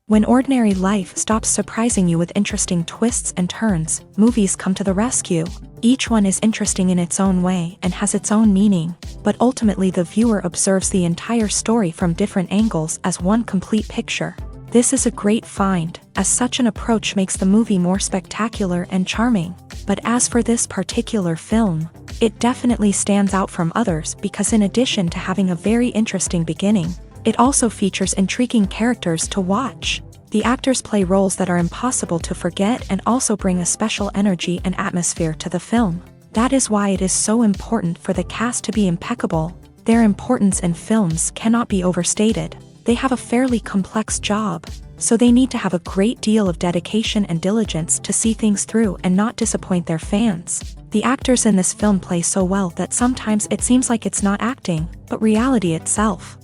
When ordinary life stops surprising you with interesting twists and turns, movies come to the rescue. Each one is interesting in its own way and has its own meaning, but ultimately the viewer observes the entire story from different angles as one complete picture. This is a great find, as such an approach makes the movie more spectacular and charming. But as for this particular film, it definitely stands out from others because in addition to having a very interesting beginning, it also features intriguing characters to watch. The actors play roles that are impossible to forget and also bring a special energy and atmosphere to the film. That is why it is so important for the cast to be impeccable. Their importance in films cannot be overstated. They have a fairly complex job, so they need to have a great deal of dedication and diligence to see things through and not disappoint their fans. The actors in this film play so well that sometimes it seems like it's not acting, but reality itself.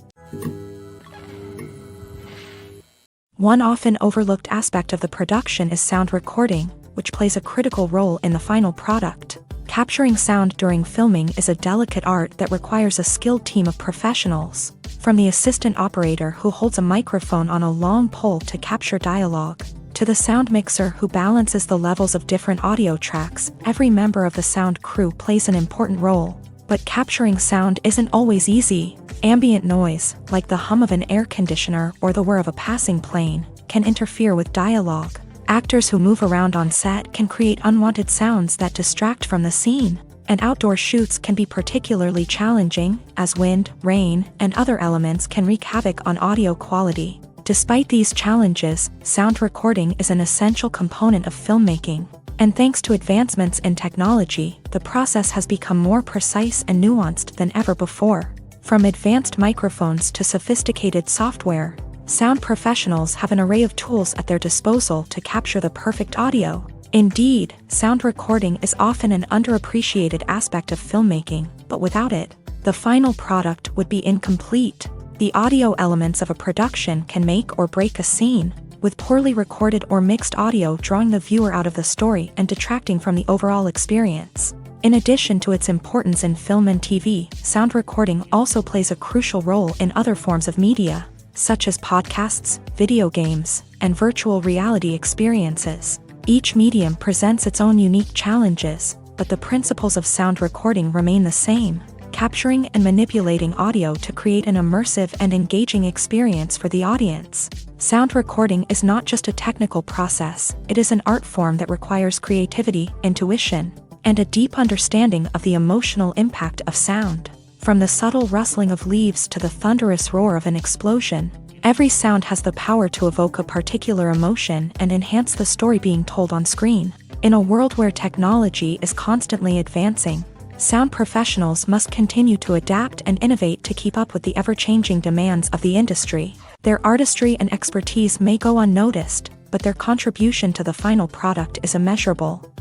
One often overlooked aspect of the production is sound recording, which plays a critical role in the final product. Capturing sound during filming is a delicate art that requires a skilled team of professionals. From the assistant operator who holds a microphone on a long pole to capture dialogue, to the sound mixer who balances the levels of different audio tracks, every member of the sound crew plays an important role. But capturing sound isn't always easy. Ambient noise, like the hum of an air conditioner or the whir of a passing plane, can interfere with dialogue. Actors who move around on set can create unwanted sounds that distract from the scene. And outdoor shoots can be particularly challenging, as wind, rain, and other elements can wreak havoc on audio quality. Despite these challenges, sound recording is an essential component of filmmaking. And thanks to advancements in technology, the process has become more precise and nuanced than ever before. From advanced microphones to sophisticated software, sound professionals have an array of tools at their disposal to capture the perfect audio. Indeed, sound recording is often an underappreciated aspect of filmmaking, but without it, the final product would be incomplete. The audio elements of a production can make or break a scene, with poorly recorded or mixed audio drawing the viewer out of the story and detracting from the overall experience. In addition to its importance in film and TV, sound recording also plays a crucial role in other forms of media, such as podcasts, video games, and virtual reality experiences. Each medium presents its own unique challenges, but the principles of sound recording remain the same, capturing and manipulating audio to create an immersive and engaging experience for the audience. Sound recording is not just a technical process, it is an art form that requires creativity, intuition, and a deep understanding of the emotional impact of sound. From the subtle rustling of leaves to the thunderous roar of an explosion, every sound has the power to evoke a particular emotion and enhance the story being told on screen. In a world where technology is constantly advancing, sound professionals must continue to adapt and innovate to keep up with the ever-changing demands of the industry. Their artistry and expertise may go unnoticed, but their contribution to the final product is immeasurable.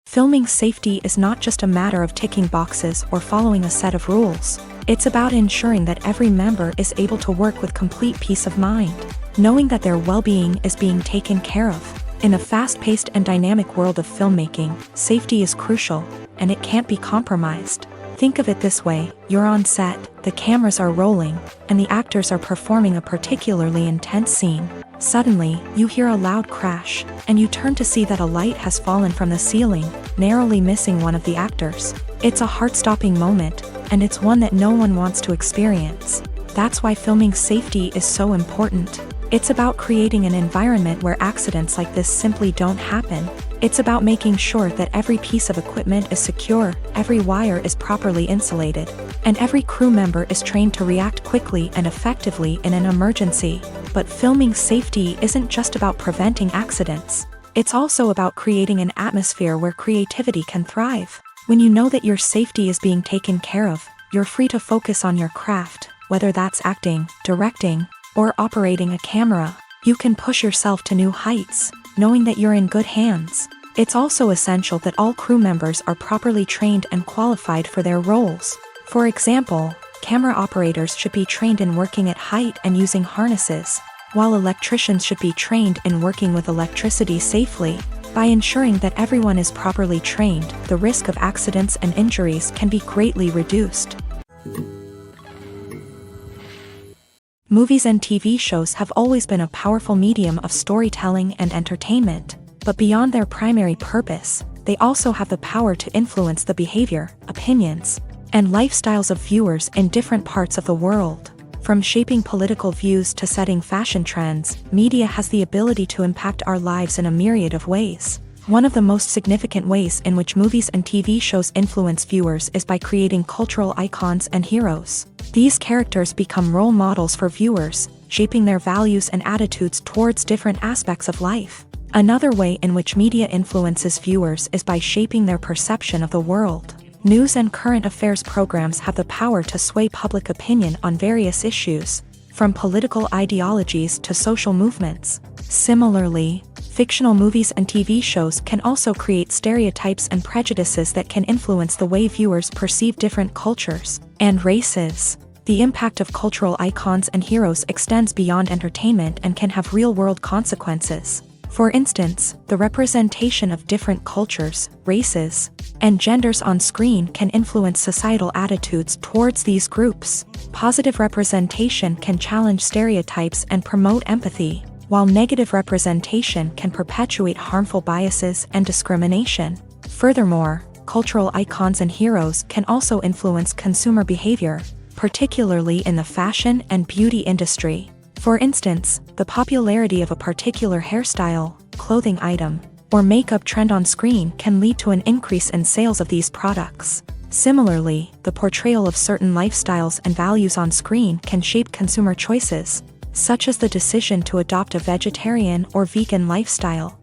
Filming safety is not just a matter of ticking boxes or following a set of rules. It's about ensuring that every member is able to work with complete peace of mind, knowing that their well-being is being taken care of. In a fast-paced and dynamic world of filmmaking, safety is crucial, and it can't be compromised. Think of it this way: you're on set, the cameras are rolling, and the actors are performing a particularly intense scene. Suddenly, you hear a loud crash, and you turn to see that a light has fallen from the ceiling, narrowly missing one of the actors. It's a heart-stopping moment, and it's one that no one wants to experience. That's why filming safety is so important. It's about creating an environment where accidents like this simply don't happen. It's about making sure that every piece of equipment is secure, every wire is properly insulated, and every crew member is trained to react quickly and effectively in an emergency. But filming safety isn't just about preventing accidents. It's also about creating an atmosphere where creativity can thrive. When you know that your safety is being taken care of, you're free to focus on your craft, whether that's acting, directing, or operating a camera. You can push yourself to new heights, knowing that you're in good hands. It's also essential that all crew members are properly trained and qualified for their roles. For example, camera operators should be trained in working at height and using harnesses, while electricians should be trained in working with electricity safely. By ensuring that everyone is properly trained, the risk of accidents and injuries can be greatly reduced. Movies and TV shows have always been a powerful medium of storytelling and entertainment, but beyond their primary purpose, they also have the power to influence the behavior, opinions, and lifestyles of viewers in different parts of the world. From shaping political views to setting fashion trends, media has the ability to impact our lives in a myriad of ways. One of the most significant ways in which movies and TV shows influence viewers is by creating cultural icons and heroes. These characters become role models for viewers, shaping their values and attitudes towards different aspects of life. Another way in which media influences viewers is by shaping their perception of the world. News and current affairs programs have the power to sway public opinion on various issues, from political ideologies to social movements. Similarly, fictional movies and TV shows can also create stereotypes and prejudices that can influence the way viewers perceive different cultures and races. The impact of cultural icons and heroes extends beyond entertainment and can have real-world consequences. For instance, the representation of different cultures, races, and genders on screen can influence societal attitudes towards these groups. Positive representation can challenge stereotypes and promote empathy, while negative representation can perpetuate harmful biases and discrimination. Furthermore, cultural icons and heroes can also influence consumer behavior, particularly in the fashion and beauty industry. For instance, the popularity of a particular hairstyle, clothing item, or makeup trend on screen can lead to an increase in sales of these products. Similarly, the portrayal of certain lifestyles and values on screen can shape consumer choices, such as the decision to adopt a vegetarian or vegan lifestyle.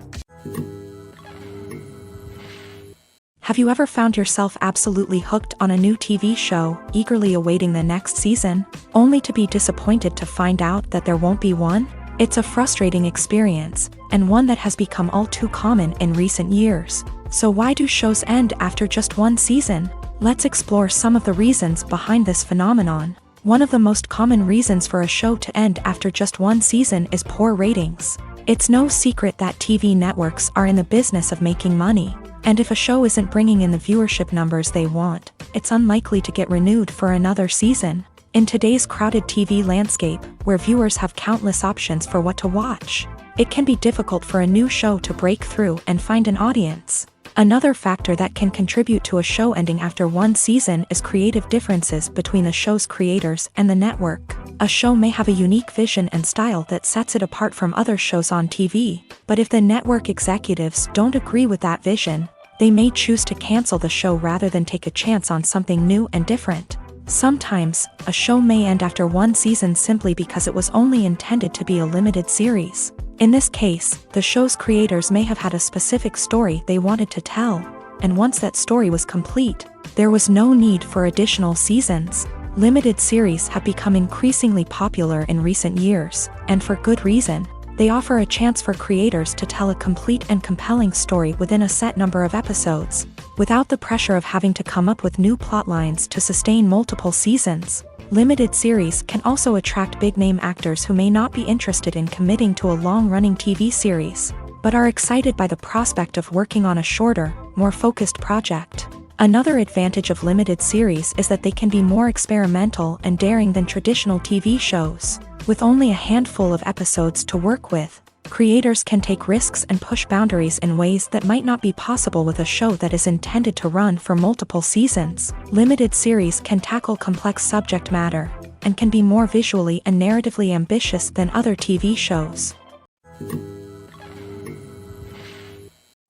Have you ever found yourself absolutely hooked on a new TV show, eagerly awaiting the next season, only to be disappointed to find out that there won't be one? It's a frustrating experience, and one that has become all too common in recent years. So why do shows end after just one season? Let's explore some of the reasons behind this phenomenon. One of the most common reasons for a show to end after just one season is poor ratings. It's no secret that TV networks are in the business of making money. And if a show isn't bringing in the viewership numbers they want, it's unlikely to get renewed for another season. In today's crowded TV landscape, where viewers have countless options for what to watch, it can be difficult for a new show to break through and find an audience. Another factor that can contribute to a show ending after one season is creative differences between the show's creators and the network. A show may have a unique vision and style that sets it apart from other shows on TV, but if the network executives don't agree with that vision, they may choose to cancel the show rather than take a chance on something new and different. Sometimes, a show may end after one season simply because it was only intended to be a limited series. In this case, the show's creators may have had a specific story they wanted to tell, and once that story was complete, there was no need for additional seasons. Limited series have become increasingly popular in recent years, and for good reason. They offer a chance for creators to tell a complete and compelling story within a set number of episodes, without the pressure of having to come up with new plot lines to sustain multiple seasons. Limited series can also attract big-name actors who may not be interested in committing to a long-running TV series, but are excited by the prospect of working on a shorter, more focused project. Another advantage of limited series is that they can be more experimental and daring than traditional TV shows. With only a handful of episodes to work with, creators can take risks and push boundaries in ways that might not be possible with a show that is intended to run for multiple seasons. Limited series can tackle complex subject matter, and can be more visually and narratively ambitious than other TV shows.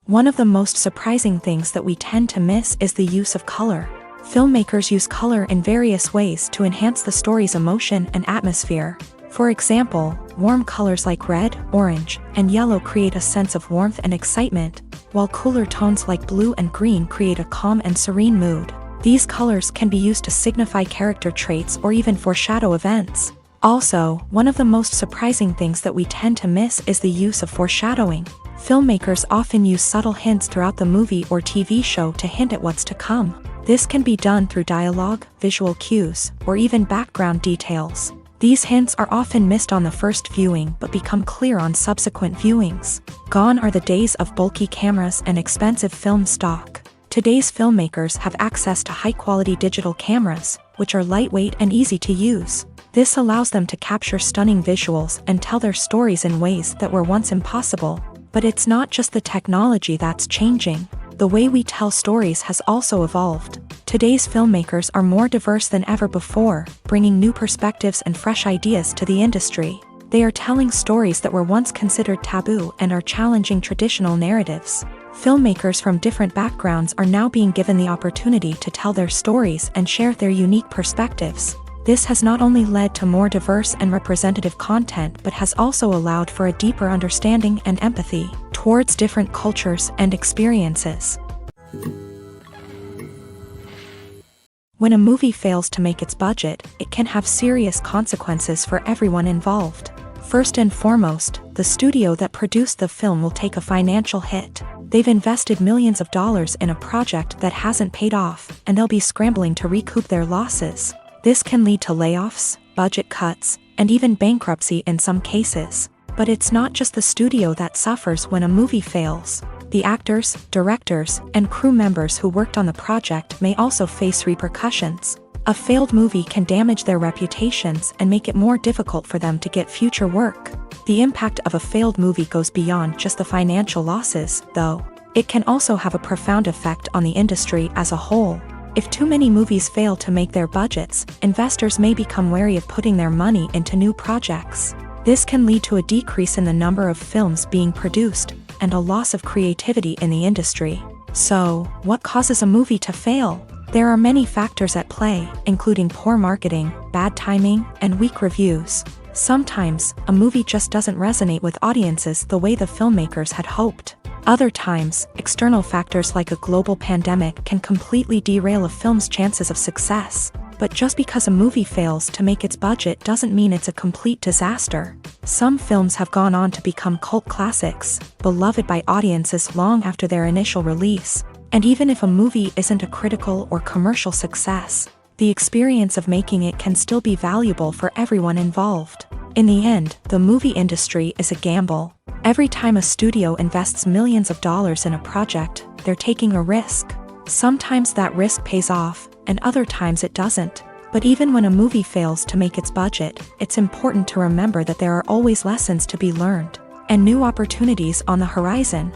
One of the most surprising things that we tend to miss is the use of color. Filmmakers use color in various ways to enhance the story's emotion and atmosphere. For example, warm colors like red, orange, and yellow create a sense of warmth and excitement, while cooler tones like blue and green create a calm and serene mood. These colors can be used to signify character traits or even foreshadow events. Also, one of the most surprising things that we tend to miss is the use of foreshadowing. Filmmakers often use subtle hints throughout the movie or TV show to hint at what's to come. This can be done through dialogue, visual cues, or even background details. These hints are often missed on the first viewing but become clear on subsequent viewings. Gone are the days of bulky cameras and expensive film stock. Today's filmmakers have access to high-quality digital cameras, which are lightweight and easy to use. This allows them to capture stunning visuals and tell their stories in ways that were once impossible. But it's not just the technology that's changing. The way we tell stories has also evolved. Today's filmmakers are more diverse than ever before, bringing new perspectives and fresh ideas to the industry. They are telling stories that were once considered taboo and are challenging traditional narratives. Filmmakers from different backgrounds are now being given the opportunity to tell their stories and share their unique perspectives. This has not only led to more diverse and representative content but has also allowed for a deeper understanding and empathy towards different cultures and experiences. When a movie fails to make its budget, it can have serious consequences for everyone involved. First and foremost, the studio that produced the film will take a financial hit. They've invested millions of dollars in a project that hasn't paid off, and they'll be scrambling to recoup their losses. This can lead to layoffs, budget cuts, and even bankruptcy in some cases. But it's not just the studio that suffers when a movie fails. The actors, directors, and crew members who worked on the project may also face repercussions. A failed movie can damage their reputations and make it more difficult for them to get future work. The impact of a failed movie goes beyond just the financial losses, though. It can also have a profound effect on the industry as a whole. If too many movies fail to make their budgets, investors may become wary of putting their money into new projects. This can lead to a decrease in the number of films being produced, and a loss of creativity in the industry. So, what causes a movie to fail? There are many factors at play, including poor marketing, bad timing, and weak reviews. Sometimes, a movie just doesn't resonate with audiences the way the filmmakers had hoped. Other times, external factors like a global pandemic can completely derail a film's chances of success. But just because a movie fails to make its budget doesn't mean it's a complete disaster. Some films have gone on to become cult classics, beloved by audiences long after their initial release. And even if a movie isn't a critical or commercial success, the experience of making it can still be valuable for everyone involved. In the end, the movie industry is a gamble. Every time a studio invests millions of dollars in a project, they're taking a risk. Sometimes that risk pays off, and other times it doesn't. But even when a movie fails to make its budget, it's important to remember that there are always lessons to be learned, and new opportunities on the horizon.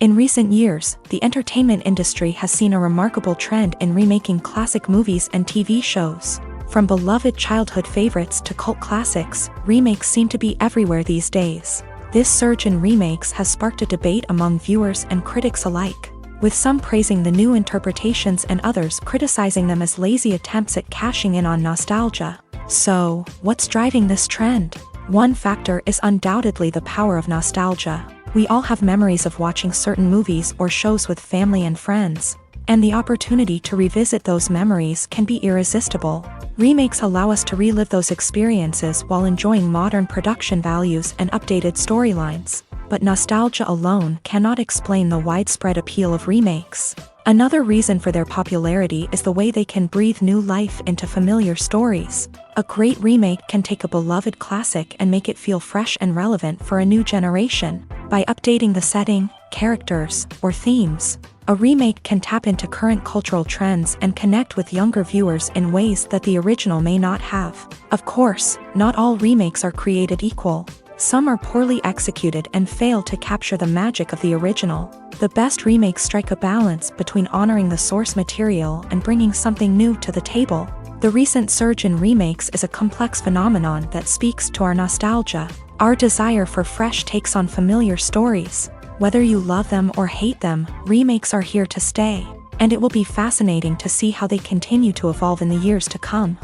In recent years, the entertainment industry has seen a remarkable trend in remaking classic movies and TV shows. From beloved childhood favorites to cult classics, remakes seem to be everywhere these days. This surge in remakes has sparked a debate among viewers and critics alike, with some praising the new interpretations and others criticizing them as lazy attempts at cashing in on nostalgia. So, what's driving this trend? One factor is undoubtedly the power of nostalgia. We all have memories of watching certain movies or shows with family and friends, and the opportunity to revisit those memories can be irresistible. Remakes allow us to relive those experiences while enjoying modern production values and updated storylines. But nostalgia alone cannot explain the widespread appeal of remakes. Another reason for their popularity is the way they can breathe new life into familiar stories. A great remake can take a beloved classic and make it feel fresh and relevant for a new generation. By updating the setting, characters, or themes, a remake can tap into current cultural trends and connect with younger viewers in ways that the original may not have. Of course, not all remakes are created equal. Some are poorly executed and fail to capture the magic of the original. The best remakes strike a balance between honoring the source material and bringing something new to the table. The recent surge in remakes is a complex phenomenon that speaks to our nostalgia, our desire for fresh takes on familiar stories. Whether you love them or hate them, remakes are here to stay, and it will be fascinating to see how they continue to evolve in the years to come.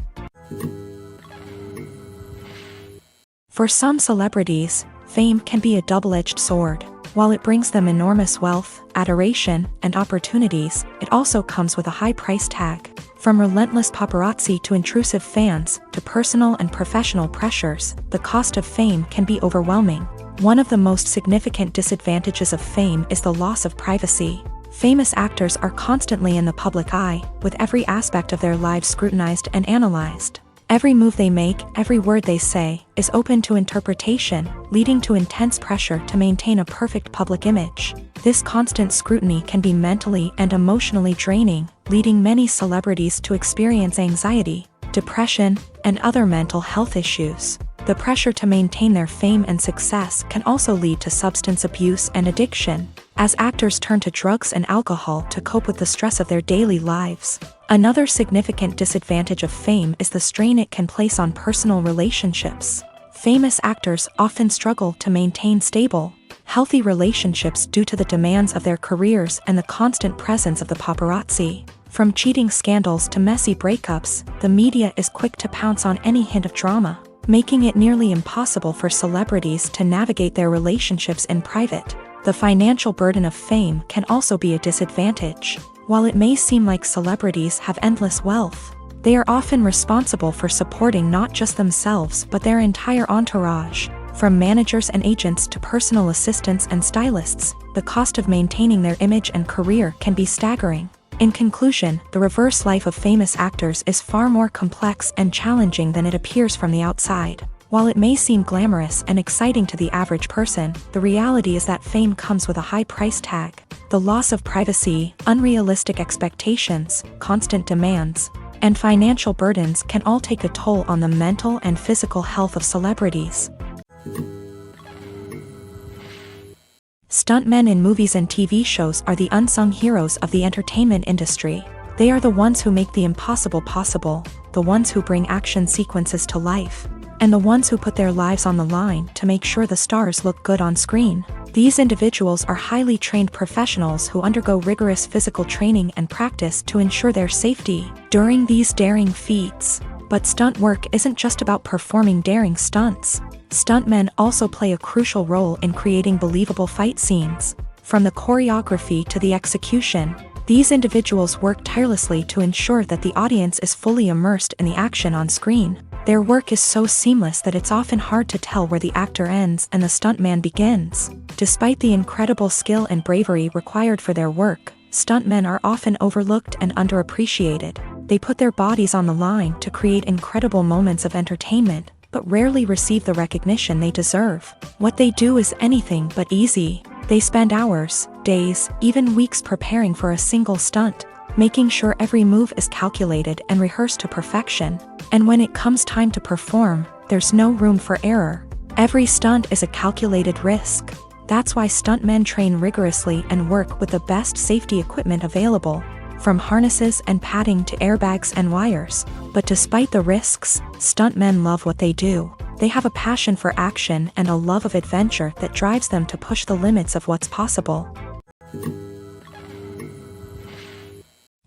For some celebrities, fame can be a double-edged sword. While it brings them enormous wealth, adoration, and opportunities, it also comes with a high price tag. From relentless paparazzi to intrusive fans, to personal and professional pressures, the cost of fame can be overwhelming. One of the most significant disadvantages of fame is the loss of privacy. Famous actors are constantly in the public eye, with every aspect of their lives scrutinized and analyzed. Every move they make, every word they say, is open to interpretation, leading to intense pressure to maintain a perfect public image. This constant scrutiny can be mentally and emotionally draining, leading many celebrities to experience anxiety, depression, and other mental health issues. The pressure to maintain their fame and success can also lead to substance abuse and addiction, as actors turn to drugs and alcohol to cope with the stress of their daily lives. Another significant disadvantage of fame is the strain it can place on personal relationships. Famous actors often struggle to maintain stable, healthy relationships due to the demands of their careers and the constant presence of the paparazzi. From cheating scandals to messy breakups, the media is quick to pounce on any hint of drama, making it nearly impossible for celebrities to navigate their relationships in private. The financial burden of fame can also be a disadvantage. While it may seem like celebrities have endless wealth, they are often responsible for supporting not just themselves but their entire entourage. From managers and agents to personal assistants and stylists, the cost of maintaining their image and career can be staggering. In conclusion, the reverse life of famous actors is far more complex and challenging than it appears from the outside. While it may seem glamorous and exciting to the average person, the reality is that fame comes with a high price tag. The loss of privacy, unrealistic expectations, constant demands, and financial burdens can all take a toll on the mental and physical health of celebrities. Stuntmen in movies and TV shows are the unsung heroes of the entertainment industry. They are the ones who make the impossible possible, the ones who bring action sequences to life, and the ones who put their lives on the line to make sure the stars look good on screen. These individuals are highly trained professionals who undergo rigorous physical training and practice to ensure their safety during these daring feats. But stunt work isn't just about performing daring stunts. Stuntmen also play a crucial role in creating believable fight scenes. From the choreography to the execution, these individuals work tirelessly to ensure that the audience is fully immersed in the action on screen. Their work is so seamless that it's often hard to tell where the actor ends and the stuntman begins. Despite the incredible skill and bravery required for their work, stuntmen are often overlooked and underappreciated. They put their bodies on the line to create incredible moments of entertainment, but rarely receive the recognition they deserve. What they do is anything but easy. They spend hours, days, even weeks preparing for a single stunt, making sure every move is calculated and rehearsed to perfection. And when it comes time to perform, there's no room for error. Every stunt is a calculated risk. That's why stuntmen train rigorously and work with the best safety equipment available, from harnesses and padding to airbags and wires. But despite the risks, stuntmen love what they do. They have a passion for action and a love of adventure that drives them to push the limits of what's possible.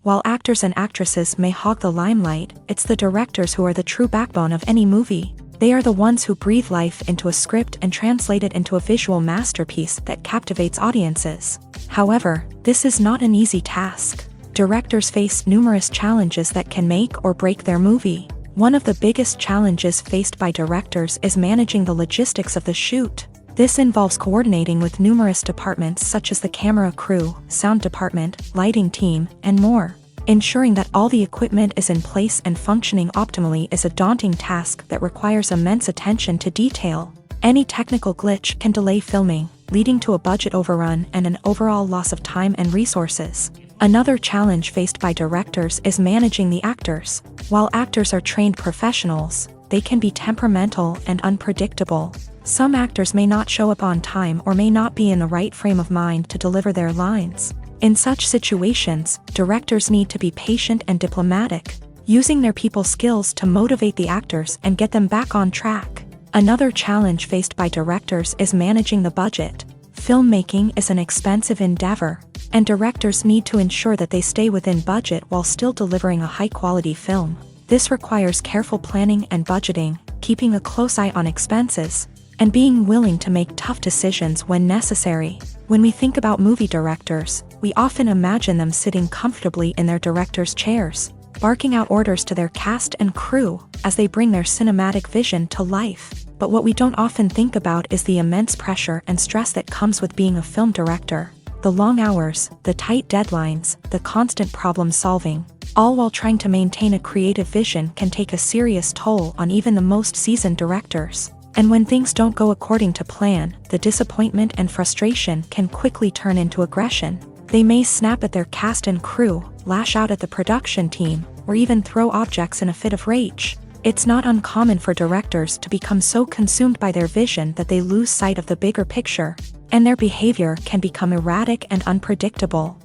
While actors and actresses may hog the limelight, it's the directors who are the true backbone of any movie. They are the ones who breathe life into a script and translate it into a visual masterpiece that captivates audiences. However, this is not an easy task. Directors face numerous challenges that can make or break their movie. One of the biggest challenges faced by directors is managing the logistics of the shoot. This involves coordinating with numerous departments such as the camera crew, sound department, lighting team, and more. Ensuring that all the equipment is in place and functioning optimally is a daunting task that requires immense attention to detail. Any technical glitch can delay filming, leading to a budget overrun and an overall loss of time and resources. Another challenge faced by directors is managing the actors. While actors are trained professionals, they can be temperamental and unpredictable. Some actors may not show up on time or may not be in the right frame of mind to deliver their lines. In such situations, directors need to be patient and diplomatic, using their people skills to motivate the actors and get them back on track. Another challenge faced by directors is managing the budget. Filmmaking is an expensive endeavor, and directors need to ensure that they stay within budget while still delivering a high-quality film. This requires careful planning and budgeting, keeping a close eye on expenses, and being willing to make tough decisions when necessary. When we think about movie directors, we often imagine them sitting comfortably in their director's chairs, barking out orders to their cast and crew as they bring their cinematic vision to life. But what we don't often think about is the immense pressure and stress that comes with being a film director. The long hours, the tight deadlines, the constant problem solving, all while trying to maintain a creative vision can take a serious toll on even the most seasoned directors. And when things don't go according to plan, the disappointment and frustration can quickly turn into aggression. They may snap at their cast and crew, lash out at the production team, or even throw objects in a fit of rage. It's not uncommon for directors to become so consumed by their vision that they lose sight of the bigger picture, and their behavior can become erratic and unpredictable.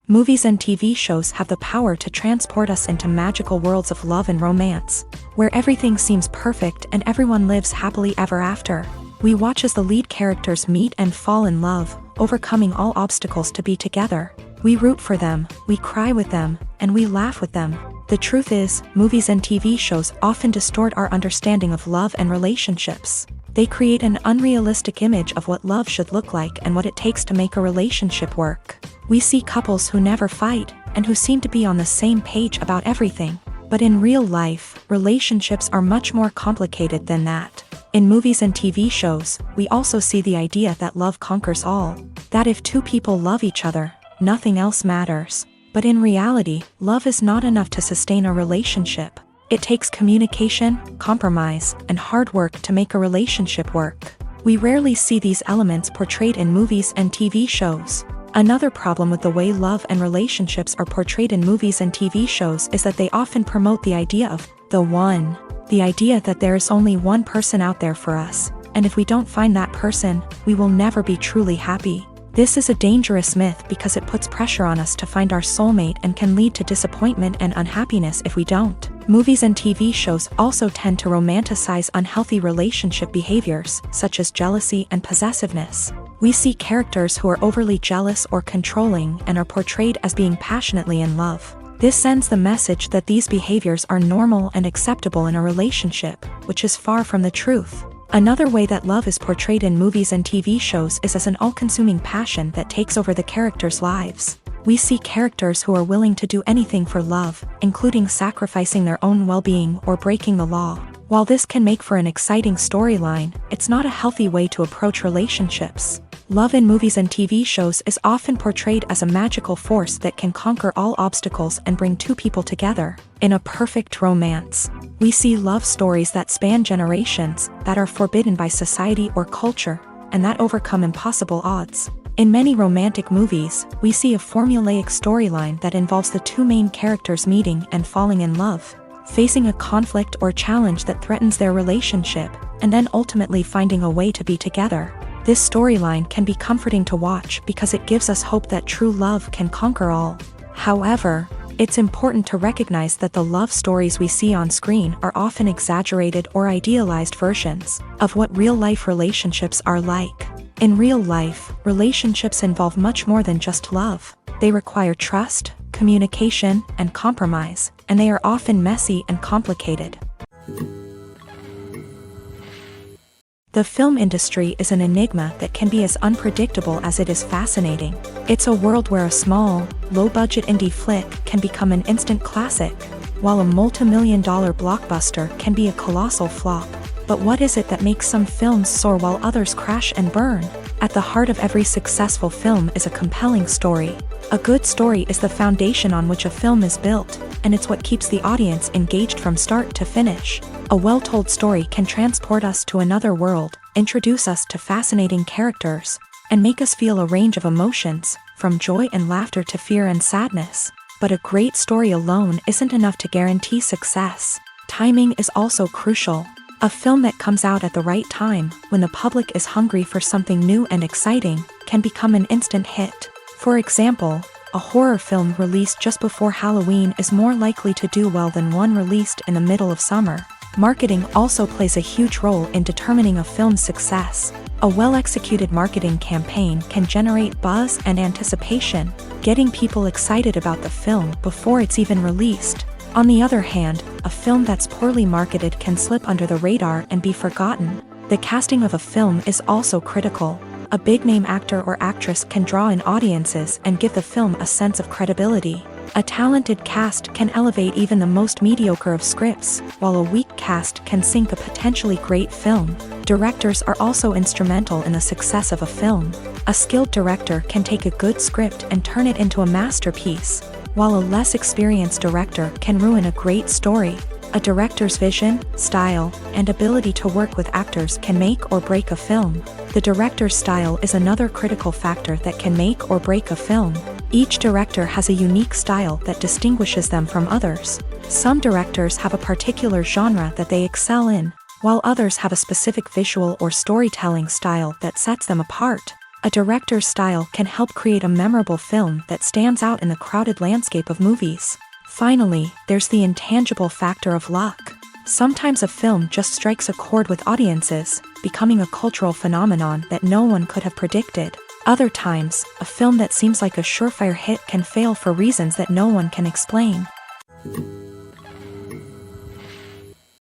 Movies and TV shows have the power to transport us into magical worlds of love and romance, where everything seems perfect and everyone lives happily ever after. We watch as the lead characters meet and fall in love, overcoming all obstacles to be together. We root for them, we cry with them, and we laugh with them. The truth is, movies and TV shows often distort our understanding of love and relationships. They create an unrealistic image of what love should look like and what it takes to make a relationship work. We see couples who never fight, and who seem to be on the same page about everything. But in real life, relationships are much more complicated than that. In movies and TV shows, we also see the idea that love conquers all. That if two people love each other, nothing else matters. But in reality, love is not enough to sustain a relationship. It takes communication, compromise, and hard work to make a relationship work. We rarely see these elements portrayed in movies and TV shows. Another problem with the way love and relationships are portrayed in movies and TV shows is that they often promote the idea of the one. The idea that there is only one person out there for us, and if we don't find that person, we will never be truly happy. This is a dangerous myth because it puts pressure on us to find our soulmate and can lead to disappointment and unhappiness if we don't. Movies and TV shows also tend to romanticize unhealthy relationship behaviors, such as jealousy and possessiveness. We see characters who are overly jealous or controlling and are portrayed as being passionately in love. This sends the message that these behaviors are normal and acceptable in a relationship, which is far from the truth. Another way that love is portrayed in movies and TV shows is as an all-consuming passion that takes over the characters' lives. We see characters who are willing to do anything for love, including sacrificing their own well-being or breaking the law. While this can make for an exciting storyline, it's not a healthy way to approach relationships. Love in movies and TV shows is often portrayed as a magical force that can conquer all obstacles and bring two people together. In a perfect romance, we see love stories that span generations, that are forbidden by society or culture, and that overcome impossible odds. In many romantic movies, we see a formulaic storyline that involves the two main characters meeting and falling in love, facing a conflict or challenge that threatens their relationship, and then ultimately finding a way to be together. This storyline can be comforting to watch because it gives us hope that true love can conquer all. However, it's important to recognize that the love stories we see on screen are often exaggerated or idealized versions of what real-life relationships are like. In real life, relationships involve much more than just love. They require trust, communication, and compromise, and they are often messy and complicated. The film industry is an enigma that can be as unpredictable as it is fascinating. It's a world where a small, low-budget indie flick can become an instant classic, while a multi-million-dollar blockbuster can be a colossal flop. But what is it that makes some films soar while others crash and burn? At the heart of every successful film is a compelling story. A good story is the foundation on which a film is built, and it's what keeps the audience engaged from start to finish. A well-told story can transport us to another world, introduce us to fascinating characters, and make us feel a range of emotions, from joy and laughter to fear and sadness. But a great story alone isn't enough to guarantee success. Timing is also crucial. A film that comes out at the right time, when the public is hungry for something new and exciting, can become an instant hit. For example, a horror film released just before Halloween is more likely to do well than one released in the middle of summer. Marketing also plays a huge role in determining a film's success. A well-executed marketing campaign can generate buzz and anticipation, getting people excited about the film before it's even released. On the other hand, a film that's poorly marketed can slip under the radar and be forgotten. The casting of a film is also critical. A big-name actor or actress can draw in audiences and give the film a sense of credibility. A talented cast can elevate even the most mediocre of scripts, while a weak cast can sink a potentially great film. Directors are also instrumental in the success of a film. A skilled director can take a good script and turn it into a masterpiece, while a less experienced director can ruin a great story. A director's vision, style, and ability to work with actors can make or break a film. The director's style is another critical factor that can make or break a film. Each director has a unique style that distinguishes them from others. Some directors have a particular genre that they excel in, while others have a specific visual or storytelling style that sets them apart. A director's style can help create a memorable film that stands out in the crowded landscape of movies. Finally, there's the intangible factor of luck. Sometimes a film just strikes a chord with audiences, becoming a cultural phenomenon that no one could have predicted. Other times, a film that seems like a surefire hit can fail for reasons that no one can explain.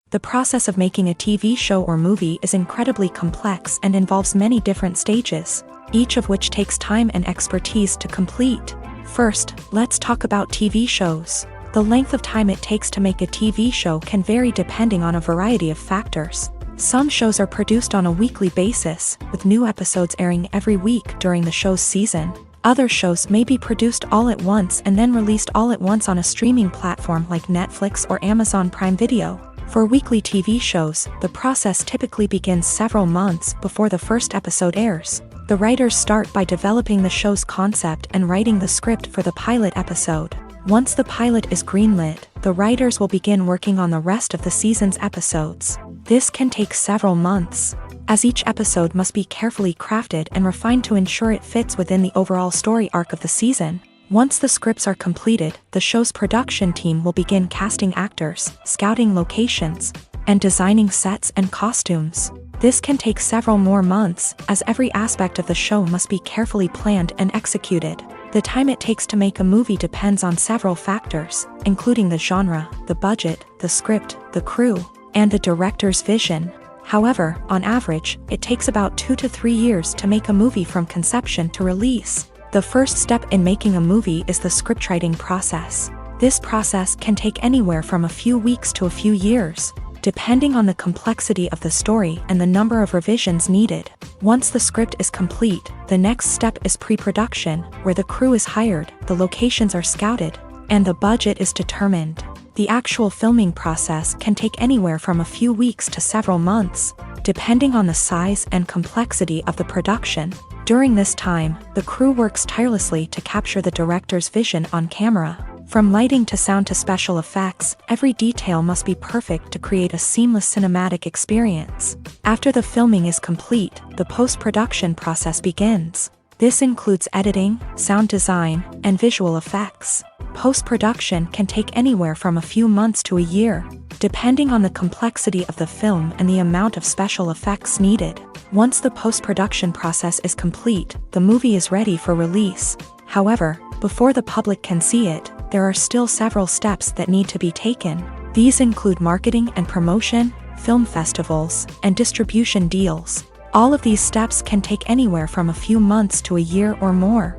The process of making a TV show or movie is incredibly complex and involves many different stages, each of which takes time and expertise to complete. First, let's talk about TV shows. The length of time it takes to make a TV show can vary depending on a variety of factors. Some shows are produced on a weekly basis, with new episodes airing every week during the show's season. Other shows may be produced all at once and then released all at once on a streaming platform like Netflix or Amazon Prime Video. For weekly TV shows, the process typically begins several months before the first episode airs. The writers start by developing the show's concept and writing the script for the pilot episode. Once the pilot is greenlit, the writers will begin working on the rest of the season's episodes. This can take several months, as each episode must be carefully crafted and refined to ensure it fits within the overall story arc of the season. Once the scripts are completed, the show's production team will begin casting actors, scouting locations, and designing sets and costumes. This can take several more months, as every aspect of the show must be carefully planned and executed. The time it takes to make a movie depends on several factors, including the genre, the budget, the script, the crew, and the director's vision. However, on average, it takes about 2 to 3 years to make a movie from conception to release. The first step in making a movie is the scriptwriting process. This process can take anywhere from a few weeks to a few years, depending on the complexity of the story and the number of revisions needed. Once the script is complete, the next step is pre-production, where the crew is hired, the locations are scouted, and the budget is determined. The actual filming process can take anywhere from a few weeks to several months, depending on the size and complexity of the production. During this time, the crew works tirelessly to capture the director's vision on camera. From lighting to sound to special effects, every detail must be perfect to create a seamless cinematic experience. After the filming is complete, the post-production process begins. This includes editing, sound design, and visual effects. Post-production can take anywhere from a few months to a year, depending on the complexity of the film and the amount of special effects needed. Once the post-production process is complete, the movie is ready for release. However, before the public can see it, there are still several steps that need to be taken. These include marketing and promotion, film festivals, and distribution deals. All of these steps can take anywhere from a few months to a year or more.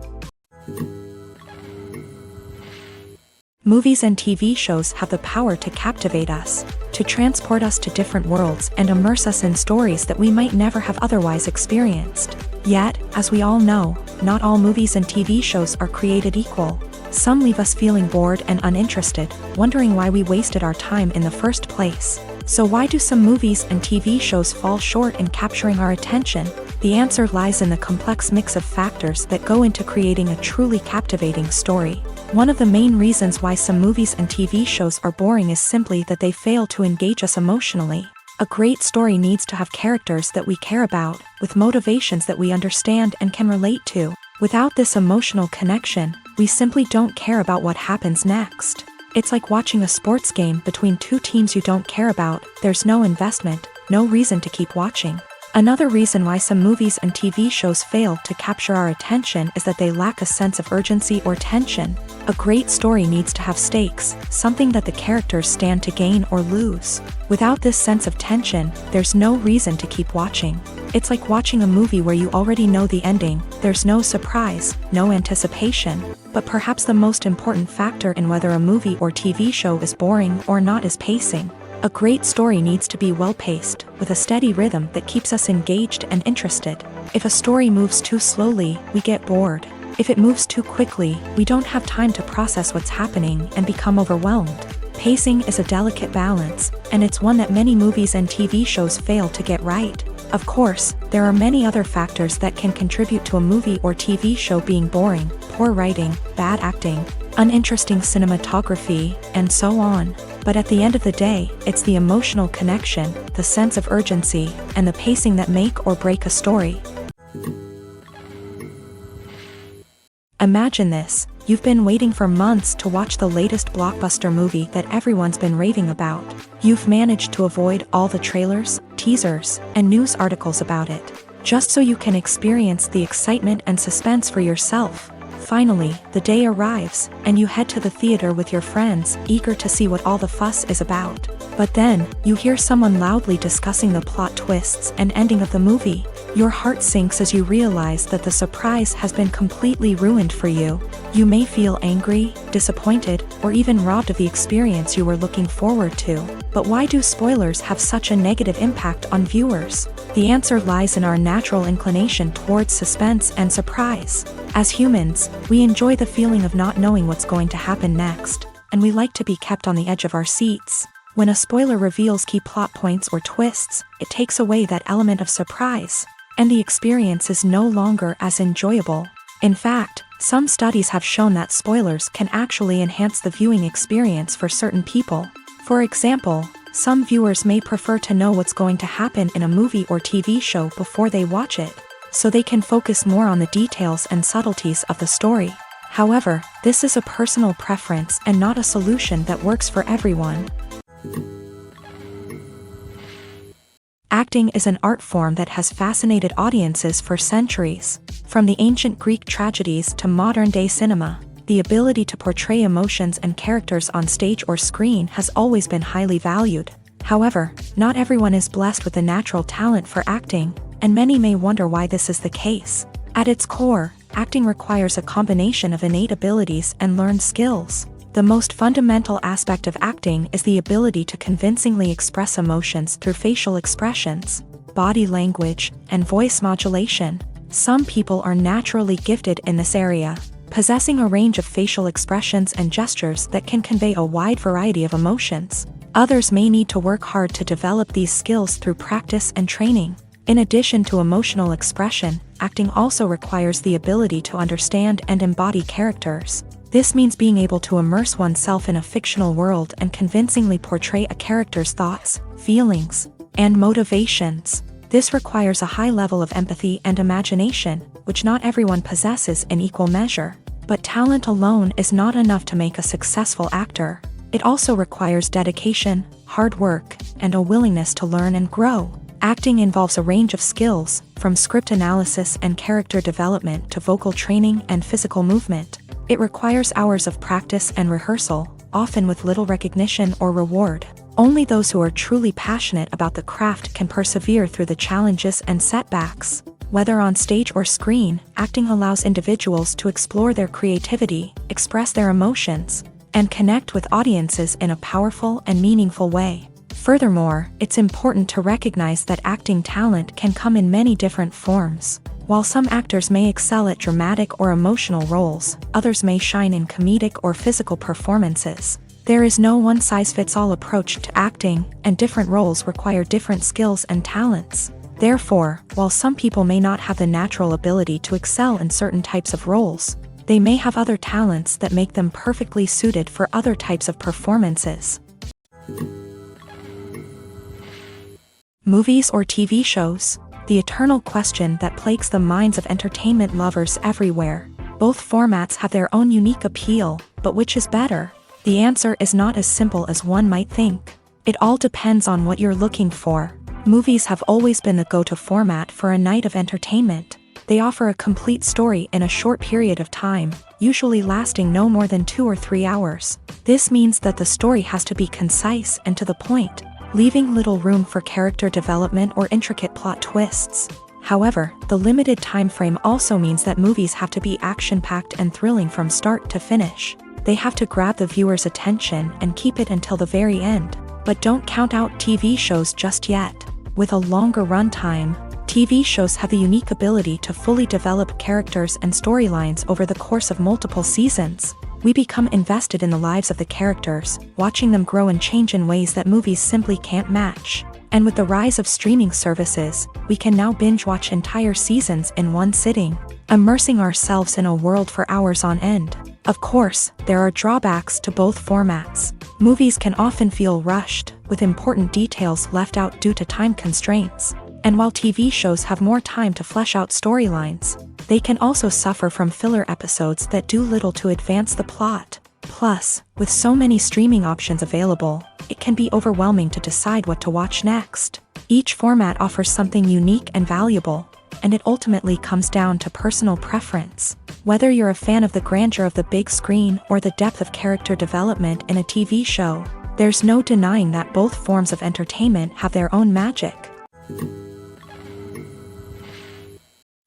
Movies and TV shows have the power to captivate us, to transport us to different worlds and immerse us in stories that we might never have otherwise experienced. Yet, as we all know, not all movies and TV shows are created equal. Some leave us feeling bored and uninterested, wondering why we wasted our time in the first place. So why do some movies and TV shows fall short in capturing our attention? The answer lies in the complex mix of factors that go into creating a truly captivating story. One of the main reasons why some movies and TV shows are boring is simply that they fail to engage us emotionally. A great story needs to have characters that we care about, with motivations that we understand and can relate to. Without this emotional connection, we simply don't care about what happens next. It's like watching a sports game between two teams you don't care about. There's no investment, no reason to keep watching. Another reason why some movies and TV shows fail to capture our attention is that they lack a sense of urgency or tension. A great story needs to have stakes, something that the characters stand to gain or lose. Without this sense of tension, there's no reason to keep watching. It's like watching a movie where you already know the ending. There's no surprise, no anticipation. But perhaps the most important factor in whether a movie or TV show is boring or not is pacing. A great story needs to be well-paced, with a steady rhythm that keeps us engaged and interested. If a story moves too slowly, we get bored. If it moves too quickly, we don't have time to process what's happening and become overwhelmed. Pacing is a delicate balance, and it's one that many movies and TV shows fail to get right. Of course, there are many other factors that can contribute to a movie or TV show being boring: poor writing, bad acting, uninteresting cinematography, and so on. But at the end of the day, it's the emotional connection, the sense of urgency, and the pacing that make or break a story. Imagine this: you've been waiting for months to watch the latest blockbuster movie that everyone's been raving about. You've managed to avoid all the trailers, teasers, and news articles about it, just so you can experience the excitement and suspense for yourself. Finally, the day arrives, and you head to the theater with your friends, eager to see what all the fuss is about. But then, you hear someone loudly discussing the plot twists and ending of the movie. Your heart sinks as you realize that the surprise has been completely ruined for you. You may feel angry, disappointed, or even robbed of the experience you were looking forward to. But why do spoilers have such a negative impact on viewers? The answer lies in our natural inclination towards suspense and surprise. As humans, we enjoy the feeling of not knowing what's going to happen next, and we like to be kept on the edge of our seats. When a spoiler reveals key plot points or twists, it takes away that element of surprise, and the experience is no longer as enjoyable. In fact, some studies have shown that spoilers can actually enhance the viewing experience for certain people. For example, some viewers may prefer to know what's going to happen in a movie or TV show before they watch it, so they can focus more on the details and subtleties of the story. However, this is a personal preference and not a solution that works for everyone. Acting is an art form that has fascinated audiences for centuries. From the ancient Greek tragedies to modern-day cinema, the ability to portray emotions and characters on stage or screen has always been highly valued. However, not everyone is blessed with the natural talent for acting, and many may wonder why this is the case. At its core, acting requires a combination of innate abilities and learned skills. The most fundamental aspect of acting is the ability to convincingly express emotions through facial expressions, body language, and voice modulation. Some people are naturally gifted in this area, possessing a range of facial expressions and gestures that can convey a wide variety of emotions. Others may need to work hard to develop these skills through practice and training. In addition to emotional expression, acting also requires the ability to understand and embody characters. This means being able to immerse oneself in a fictional world and convincingly portray a character's thoughts, feelings, and motivations. This requires a high level of empathy and imagination, which not everyone possesses in equal measure. But talent alone is not enough to make a successful actor. It also requires dedication, hard work, and a willingness to learn and grow. Acting involves a range of skills, from script analysis and character development to vocal training and physical movement. It requires hours of practice and rehearsal, often with little recognition or reward. Only those who are truly passionate about the craft can persevere through the challenges and setbacks. Whether on stage or screen, acting allows individuals to explore their creativity, express their emotions, and connect with audiences in a powerful and meaningful way. Furthermore, it's important to recognize that acting talent can come in many different forms. While some actors may excel at dramatic or emotional roles, others may shine in comedic or physical performances. There is no one-size-fits-all approach to acting, and different roles require different skills and talents. Therefore, while some people may not have the natural ability to excel in certain types of roles, they may have other talents that make them perfectly suited for other types of performances. Movies or TV shows? The eternal question that plagues the minds of entertainment lovers everywhere. Both formats have their own unique appeal, but which is better? The answer is not as simple as one might think. It all depends on what you're looking for. Movies have always been the go-to format for a night of entertainment. They offer a complete story in a short period of time, usually lasting no more than 2 or 3 hours. This means that the story has to be concise and to the point, leaving little room for character development or intricate plot twists. However, the limited time frame also means that movies have to be action-packed and thrilling from start to finish. They have to grab the viewer's attention and keep it until the very end. But don't count out TV shows just yet. With a longer runtime, TV shows have the unique ability to fully develop characters and storylines over the course of multiple seasons. We become invested in the lives of the characters, watching them grow and change in ways that movies simply can't match. And with the rise of streaming services, we can now binge-watch entire seasons in one sitting, immersing ourselves in a world for hours on end. Of course, there are drawbacks to both formats. Movies can often feel rushed, with important details left out due to time constraints. And while TV shows have more time to flesh out storylines, they can also suffer from filler episodes that do little to advance the plot. Plus, with so many streaming options available, it can be overwhelming to decide what to watch next. Each format offers something unique and valuable, and it ultimately comes down to personal preference. Whether you're a fan of the grandeur of the big screen or the depth of character development in a TV show, there's no denying that both forms of entertainment have their own magic.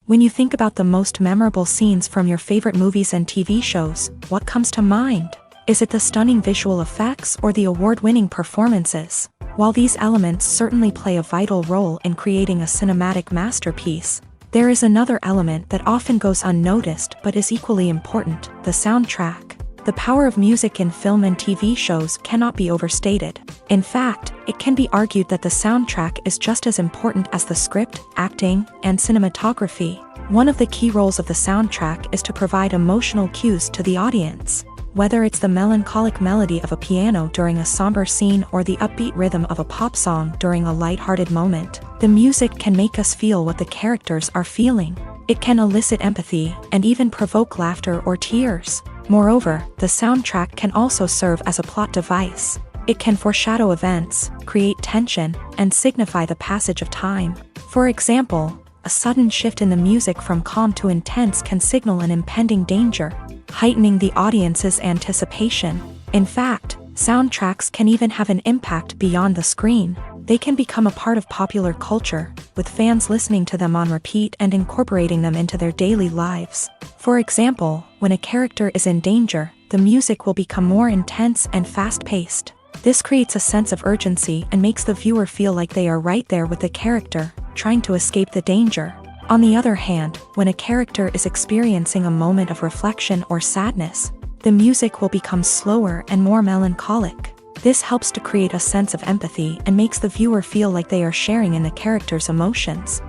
When you think about the most memorable scenes from your favorite movies and TV shows, what comes to mind? Is it the stunning visual effects or the award-winning performances? While these elements certainly play a vital role in creating a cinematic masterpiece, there is another element that often goes unnoticed but is equally important: the soundtrack. The power of music in film and TV shows cannot be overstated. In fact, it can be argued that the soundtrack is just as important as the script, acting, and cinematography. One of the key roles of the soundtrack is to provide emotional cues to the audience. Whether it's the melancholic melody of a piano during a somber scene or the upbeat rhythm of a pop song during a lighthearted moment, the music can make us feel what the characters are feeling. It can elicit empathy and even provoke laughter or tears. Moreover, the soundtrack can also serve as a plot device. It can foreshadow events, create tension, and signify the passage of time. For example, a sudden shift in the music from calm to intense can signal an impending danger, heightening the audience's anticipation. In fact, soundtracks can even have an impact beyond the screen. They can become a part of popular culture, with fans listening to them on repeat and incorporating them into their daily lives. For example, when a character is in danger, the music will become more intense and fast-paced. This creates a sense of urgency and makes the viewer feel like they are right there with the character, trying to escape the danger. On the other hand, when a character is experiencing a moment of reflection or sadness, the music will become slower and more melancholic. This helps to create a sense of empathy and makes the viewer feel like they are sharing in the character's emotions.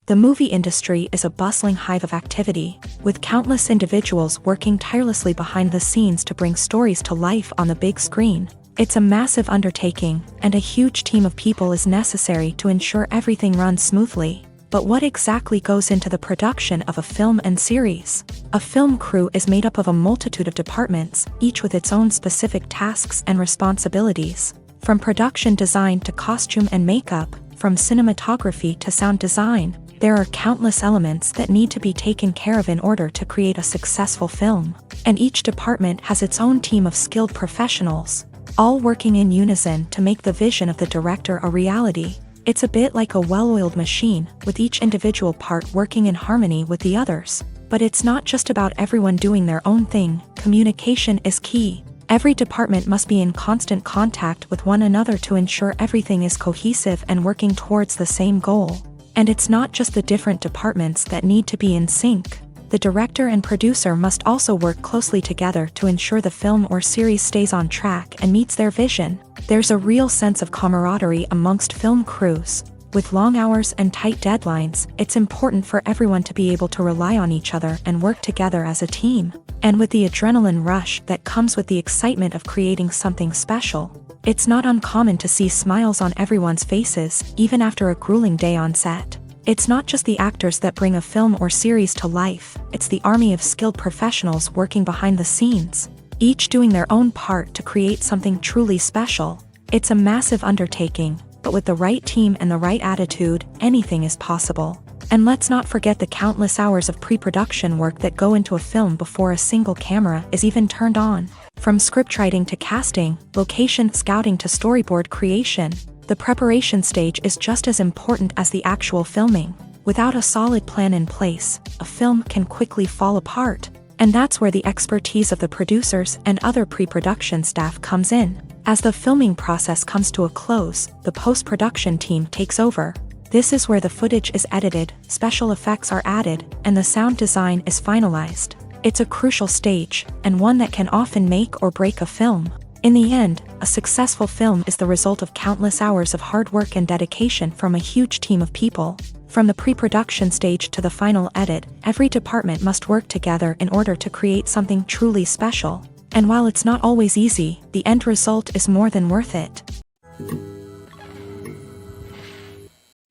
The movie industry is a bustling hive of activity, with countless individuals working tirelessly behind the scenes to bring stories to life on the big screen. It's a massive undertaking, and a huge team of people is necessary to ensure everything runs smoothly. But what exactly goes into the production of a film and series? A film crew is made up of a multitude of departments, each with its own specific tasks and responsibilities. From production design to costume and makeup, from cinematography to sound design, there are countless elements that need to be taken care of in order to create a successful film. And each department has its own team of skilled professionals, all working in unison to make the vision of the director a reality. It's a bit like a well-oiled machine, with each individual part working in harmony with the others. But it's not just about everyone doing their own thing. Communication is key. Every department must be in constant contact with one another to ensure everything is cohesive and working towards the same goal. And it's not just the different departments that need to be in sync. The director and producer must also work closely together to ensure the film or series stays on track and meets their vision. There's a real sense of camaraderie amongst film crews. With long hours and tight deadlines, it's important for everyone to be able to rely on each other and work together as a team. And with the adrenaline rush that comes with the excitement of creating something special, it's not uncommon to see smiles on everyone's faces, even after a grueling day on set. It's not just the actors that bring a film or series to life, it's the army of skilled professionals working behind the scenes, each doing their own part to create something truly special. It's a massive undertaking, but with the right team and the right attitude, anything is possible. And let's not forget the countless hours of pre-production work that go into a film before a single camera is even turned on. From scriptwriting to casting, location scouting to storyboard creation, the preparation stage is just as important as the actual filming. Without a solid plan in place, a film can quickly fall apart. And that's where the expertise of the producers and other pre-production staff comes in. As the filming process comes to a close, the post-production team takes over. This is where the footage is edited, special effects are added, and the sound design is finalized. It's a crucial stage, and one that can often make or break a film. In the end, a successful film is the result of countless hours of hard work and dedication from a huge team of people. From the pre-production stage to the final edit, every department must work together in order to create something truly special. And while it's not always easy, the end result is more than worth it.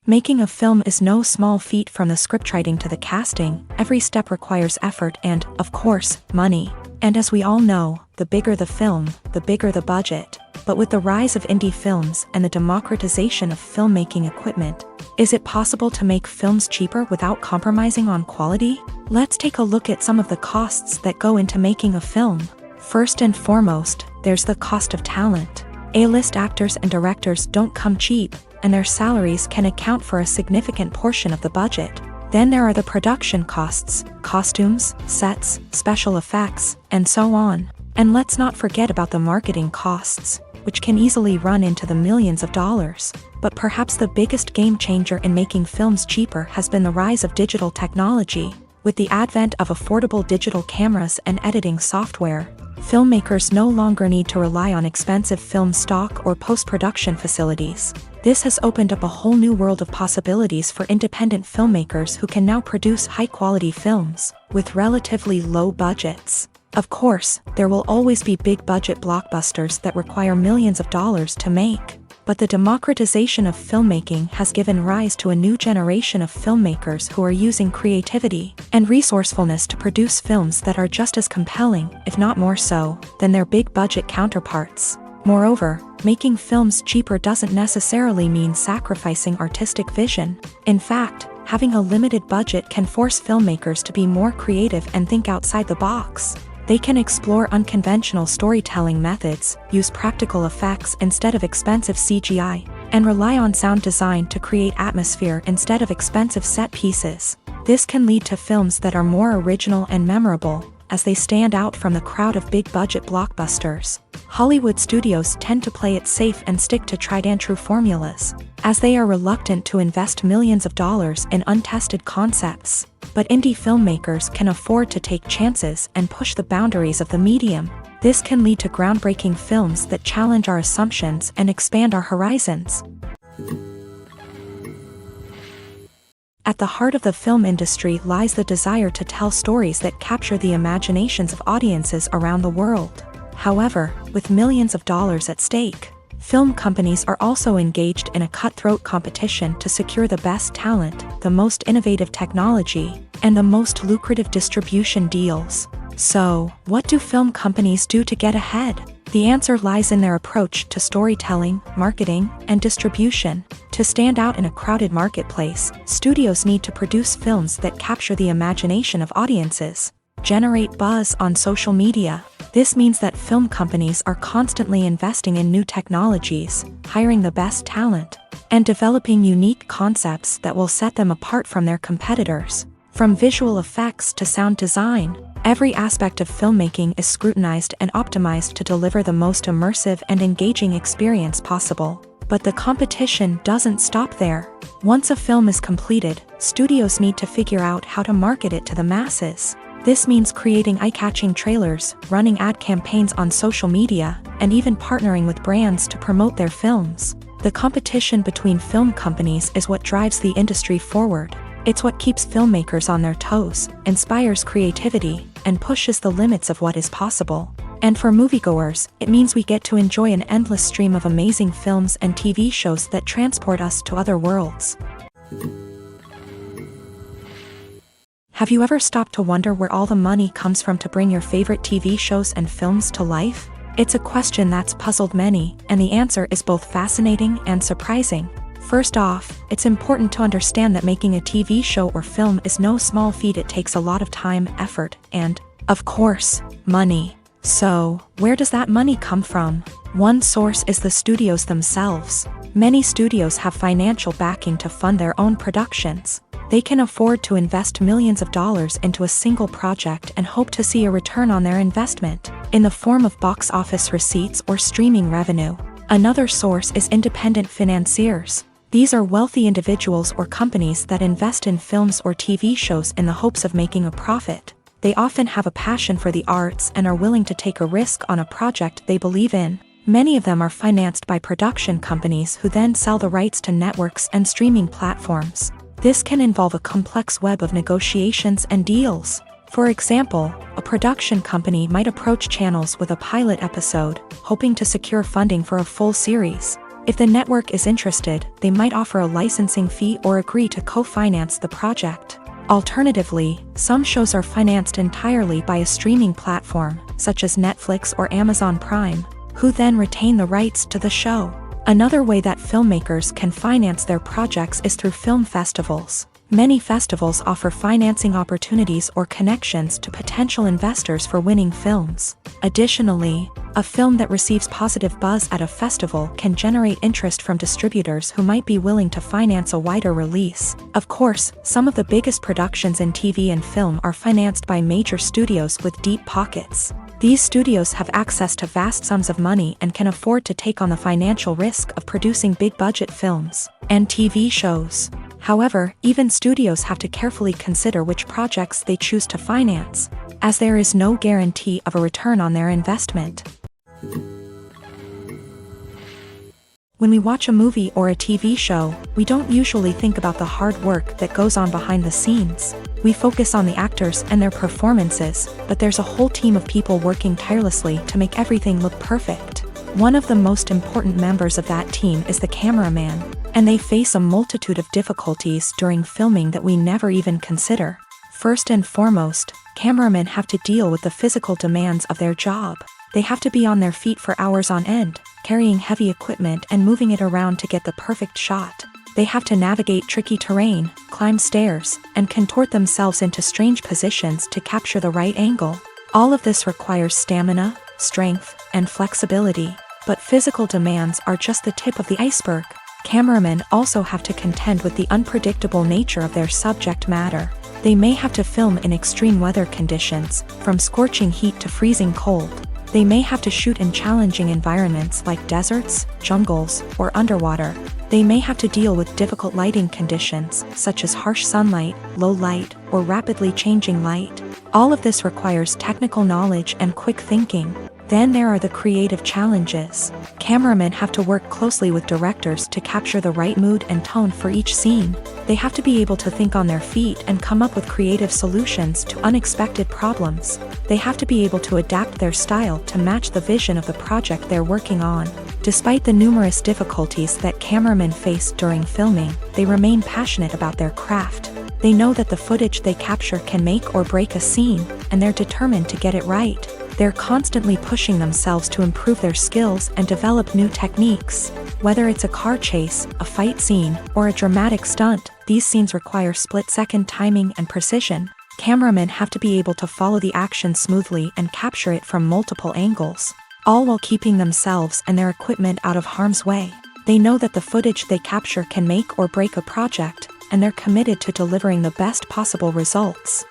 Making a film is no small feat. From the scriptwriting to the casting, every step requires effort and, of course, money. And as we all know, the bigger the film, the bigger the budget. But with the rise of indie films and the democratization of filmmaking equipment, is it possible to make films cheaper without compromising on quality? Let's take a look at some of the costs that go into making a film. First and foremost, there's the cost of talent. A-list actors and directors don't come cheap, and their salaries can account for a significant portion of the budget. Then there are the production costs, costumes, sets, special effects, and so on. And let's not forget about the marketing costs, which can easily run into the millions of dollars. But perhaps the biggest game changer in making films cheaper has been the rise of digital technology. With the advent of affordable digital cameras and editing software, filmmakers no longer need to rely on expensive film stock or post-production facilities. This has opened up a whole new world of possibilities for independent filmmakers who can now produce high-quality films with relatively low budgets. Of course, there will always be big-budget blockbusters that require millions of dollars to make. But the democratization of filmmaking has given rise to a new generation of filmmakers who are using creativity and resourcefulness to produce films that are just as compelling, if not more so, than their big-budget counterparts. Moreover, making films cheaper doesn't necessarily mean sacrificing artistic vision. In fact, having a limited budget can force filmmakers to be more creative and think outside the box. They can explore unconventional storytelling methods, use practical effects instead of expensive CGI, and rely on sound design to create atmosphere instead of expensive set pieces. This can lead to films that are more original and memorable, as they stand out from the crowd of big-budget blockbusters. Hollywood studios tend to play it safe and stick to tried-and-true formulas, as they are reluctant to invest millions of dollars in untested concepts. But indie filmmakers can afford to take chances and push the boundaries of the medium. This can lead to groundbreaking films that challenge our assumptions and expand our horizons. At the heart of the film industry lies the desire to tell stories that capture the imaginations of audiences around the world. However, with millions of dollars at stake, film companies are also engaged in a cutthroat competition to secure the best talent, the most innovative technology, and the most lucrative distribution deals. So, what do film companies do to get ahead? The answer lies in their approach to storytelling, marketing, and distribution. To stand out in a crowded marketplace, studios need to produce films that capture the imagination of audiences, generate buzz on social media. This means that film companies are constantly investing in new technologies, hiring the best talent, and developing unique concepts that will set them apart from their competitors. From visual effects to sound design, every aspect of filmmaking is scrutinized and optimized to deliver the most immersive and engaging experience possible. But the competition doesn't stop there. Once a film is completed, studios need to figure out how to market it to the masses. This means creating eye-catching trailers, running ad campaigns on social media, and even partnering with brands to promote their films. The competition between film companies is what drives the industry forward. It's what keeps filmmakers on their toes, inspires creativity, and pushes the limits of what is possible. And for moviegoers, it means we get to enjoy an endless stream of amazing films and TV shows that transport us to other worlds. Have you ever stopped to wonder where all the money comes from to bring your favorite TV shows and films to life? It's a question that's puzzled many, and the answer is both fascinating and surprising. First off, it's important to understand that making a TV show or film is no small feat. It takes a lot of time, effort, and, of course, money. So, where does that money come from? One source is the studios themselves. Many studios have financial backing to fund their own productions. They can afford to invest millions of dollars into a single project and hope to see a return on their investment, in the form of box office receipts or streaming revenue. Another source is independent financiers. These are wealthy individuals or companies that invest in films or TV shows in the hopes of making a profit. They often have a passion for the arts and are willing to take a risk on a project they believe in. Many of them are financed by production companies who then sell the rights to networks and streaming platforms. This can involve a complex web of negotiations and deals. For example, a production company might approach channels with a pilot episode, hoping to secure funding for a full series. If the network is interested, they might offer a licensing fee or agree to co-finance the project. Alternatively, some shows are financed entirely by a streaming platform, such as Netflix or Amazon Prime, who then retain the rights to the show. Another way that filmmakers can finance their projects is through film festivals. Many festivals offer financing opportunities or connections to potential investors for winning films. Additionally, a film that receives positive buzz at a festival can generate interest from distributors who might be willing to finance a wider release. Of course, some of the biggest productions in TV and film are financed by major studios with deep pockets. These studios have access to vast sums of money and can afford to take on the financial risk of producing big-budget films and TV shows. However, even studios have to carefully consider which projects they choose to finance, as there is no guarantee of a return on their investment. When we watch a movie or a TV show, we don't usually think about the hard work that goes on behind the scenes. We focus on the actors and their performances, but there's a whole team of people working tirelessly to make everything look perfect. One of the most important members of that team is the cameraman, and they face a multitude of difficulties during filming that we never even consider. First and foremost, cameramen have to deal with the physical demands of their job. They have to be on their feet for hours on end, carrying heavy equipment and moving it around to get the perfect shot. They have to navigate tricky terrain, climb stairs, and contort themselves into strange positions to capture the right angle. All of this requires stamina, strength, and flexibility. But physical demands are just the tip of the iceberg. Cameramen also have to contend with the unpredictable nature of their subject matter. They may have to film in extreme weather conditions, from scorching heat to freezing cold. They may have to shoot in challenging environments like deserts, jungles, or underwater. They may have to deal with difficult lighting conditions, such as harsh sunlight, low light, or rapidly changing light. All of this requires technical knowledge and quick thinking. Then there are the creative challenges. Cameramen have to work closely with directors to capture the right mood and tone for each scene. They have to be able to think on their feet and come up with creative solutions to unexpected problems. They have to be able to adapt their style to match the vision of the project they're working on. Despite the numerous difficulties that cameramen face during filming, they remain passionate about their craft. They know that the footage they capture can make or break a scene, and they're determined to get it right. They're constantly pushing themselves to improve their skills and develop new techniques. Whether it's a car chase, a fight scene, or a dramatic stunt, these scenes require split-second timing and precision. Cameramen have to be able to follow the action smoothly and capture it from multiple angles, all while keeping themselves and their equipment out of harm's way. They know that the footage they capture can make or break a project, and they're committed to delivering the best possible results.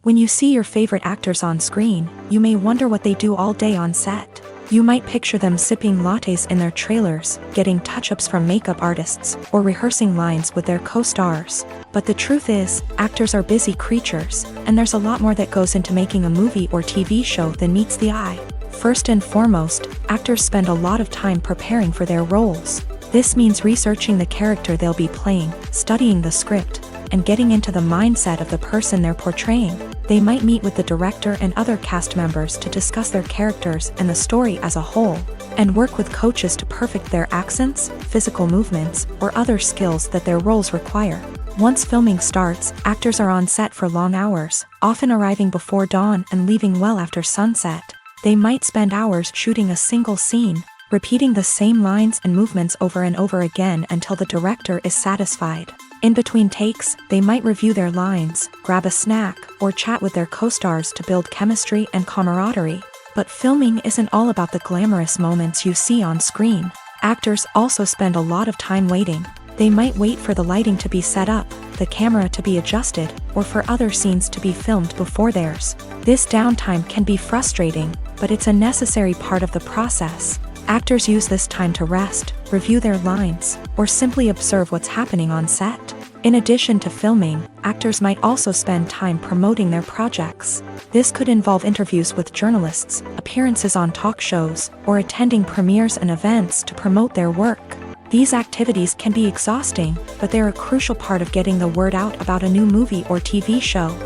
When you see your favorite actors on screen, you may wonder what they do all day on set. You might picture them sipping lattes in their trailers, getting touch-ups from makeup artists, or rehearsing lines with their co-stars. But the truth is, actors are busy creatures, and there's a lot more that goes into making a movie or TV show than meets the eye. First and foremost, actors spend a lot of time preparing for their roles. This means researching the character they'll be playing, studying the script, and getting into the mindset of the person they're portraying. They might meet with the director and other cast members to discuss their characters and the story as a whole, and work with coaches to perfect their accents, physical movements, or other skills that their roles require. Once filming starts, actors are on set for long hours, often arriving before dawn and leaving well after sunset. They might spend hours shooting a single scene, repeating the same lines and movements over and over again until the director is satisfied. In between takes, they might review their lines, grab a snack, or chat with their co-stars to build chemistry and camaraderie. But filming isn't all about the glamorous moments you see on screen. Actors also spend a lot of time waiting. They might wait for the lighting to be set up, the camera to be adjusted, or for other scenes to be filmed before theirs. This downtime can be frustrating, but it's a necessary part of the process. Actors use this time to rest, review their lines, or simply observe what's happening on set. In addition to filming, actors might also spend time promoting their projects. This could involve interviews with journalists, appearances on talk shows, or attending premieres and events to promote their work. These activities can be exhausting, but they're a crucial part of getting the word out about a new movie or TV show.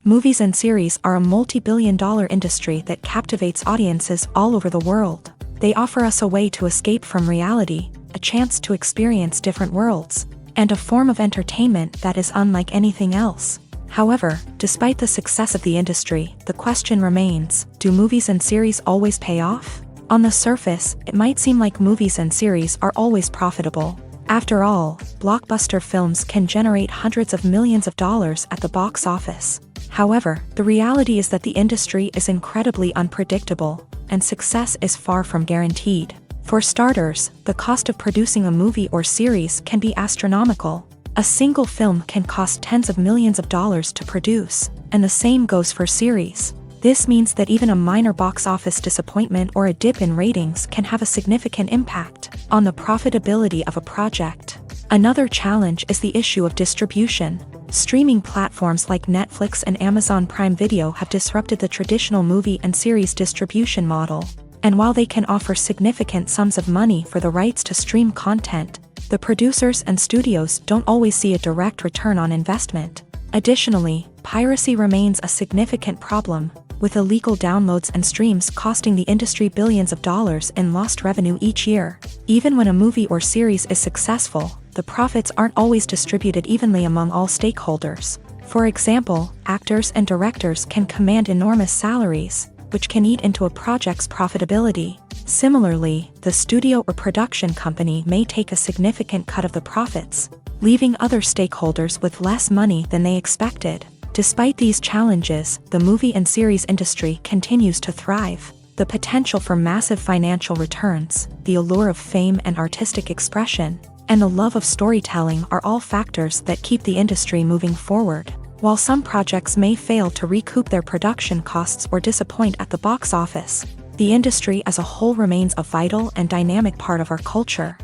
Movies and series are a multi-billion-dollar industry that captivates audiences all over the world. They offer us a way to escape from reality, a chance to experience different worlds, and a form of entertainment that is unlike anything else. However, despite the success of the industry, the question remains, do movies and series always pay off? On the surface, it might seem like movies and series are always profitable. After all, blockbuster films can generate hundreds of millions of dollars at the box office. However, the reality is that the industry is incredibly unpredictable, and success is far from guaranteed. For starters, the cost of producing a movie or series can be astronomical. A single film can cost tens of millions of dollars to produce, and the same goes for series. This means that even a minor box office disappointment or a dip in ratings can have a significant impact on the profitability of a project. Another challenge is the issue of distribution. Streaming platforms like Netflix and Amazon Prime Video have disrupted the traditional movie and series distribution model. And while they can offer significant sums of money for the rights to stream content, the producers and studios don't always see a direct return on investment. Additionally, piracy remains a significant problem, with illegal downloads and streams costing the industry billions of dollars in lost revenue each year. Even when a movie or series is successful, the profits aren't always distributed evenly among all stakeholders. For example, actors and directors can command enormous salaries, which can eat into a project's profitability. Similarly, the studio or production company may take a significant cut of the profits, leaving other stakeholders with less money than they expected. Despite these challenges, the movie and series industry continues to thrive. The potential for massive financial returns, the allure of fame and artistic expression, and the love of storytelling are all factors that keep the industry moving forward. While some projects may fail to recoup their production costs or disappoint at the box office, the industry as a whole remains a vital and dynamic part of our culture.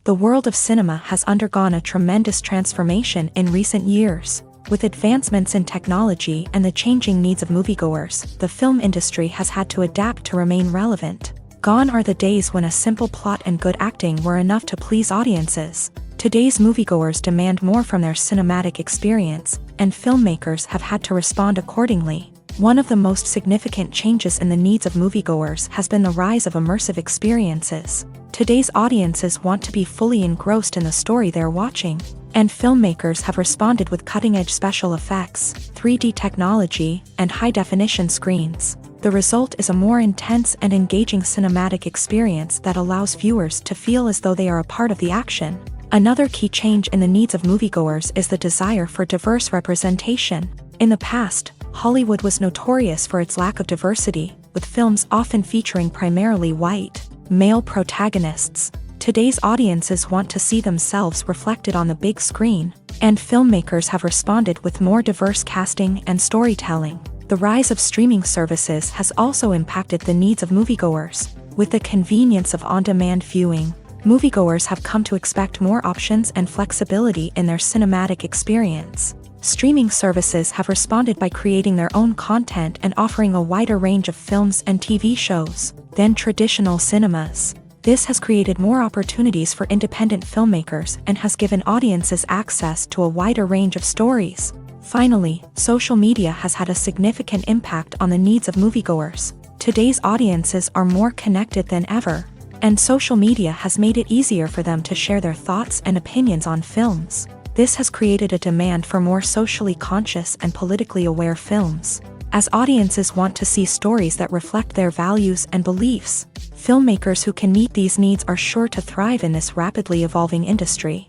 The world of cinema has undergone a tremendous transformation in recent years. With advancements in technology and the changing needs of moviegoers, the film industry has had to adapt to remain relevant. Gone are the days when a simple plot and good acting were enough to please audiences. Today's moviegoers demand more from their cinematic experience, and filmmakers have had to respond accordingly. One of the most significant changes in the needs of moviegoers has been the rise of immersive experiences. Today's audiences want to be fully engrossed in the story they're watching, and filmmakers have responded with cutting-edge special effects, 3D technology, and high-definition screens. The result is a more intense and engaging cinematic experience that allows viewers to feel as though they are a part of the action. Another key change in the needs of moviegoers is the desire for diverse representation. In the past, Hollywood was notorious for its lack of diversity, with films often featuring primarily white, male protagonists. Today's audiences want to see themselves reflected on the big screen, and filmmakers have responded with more diverse casting and storytelling. The rise of streaming services has also impacted the needs of moviegoers. With the convenience of on-demand viewing, moviegoers have come to expect more options and flexibility in their cinematic experience. Streaming services have responded by creating their own content and offering a wider range of films and TV shows than traditional cinemas. This has created more opportunities for independent filmmakers and has given audiences access to a wider range of stories. Finally, social media has had a significant impact on the needs of moviegoers. Today's audiences are more connected than ever, and social media has made it easier for them to share their thoughts and opinions on films. This has created a demand for more socially conscious and politically aware films, as audiences want to see stories that reflect their values and beliefs. Filmmakers who can meet these needs are sure to thrive in this rapidly evolving industry.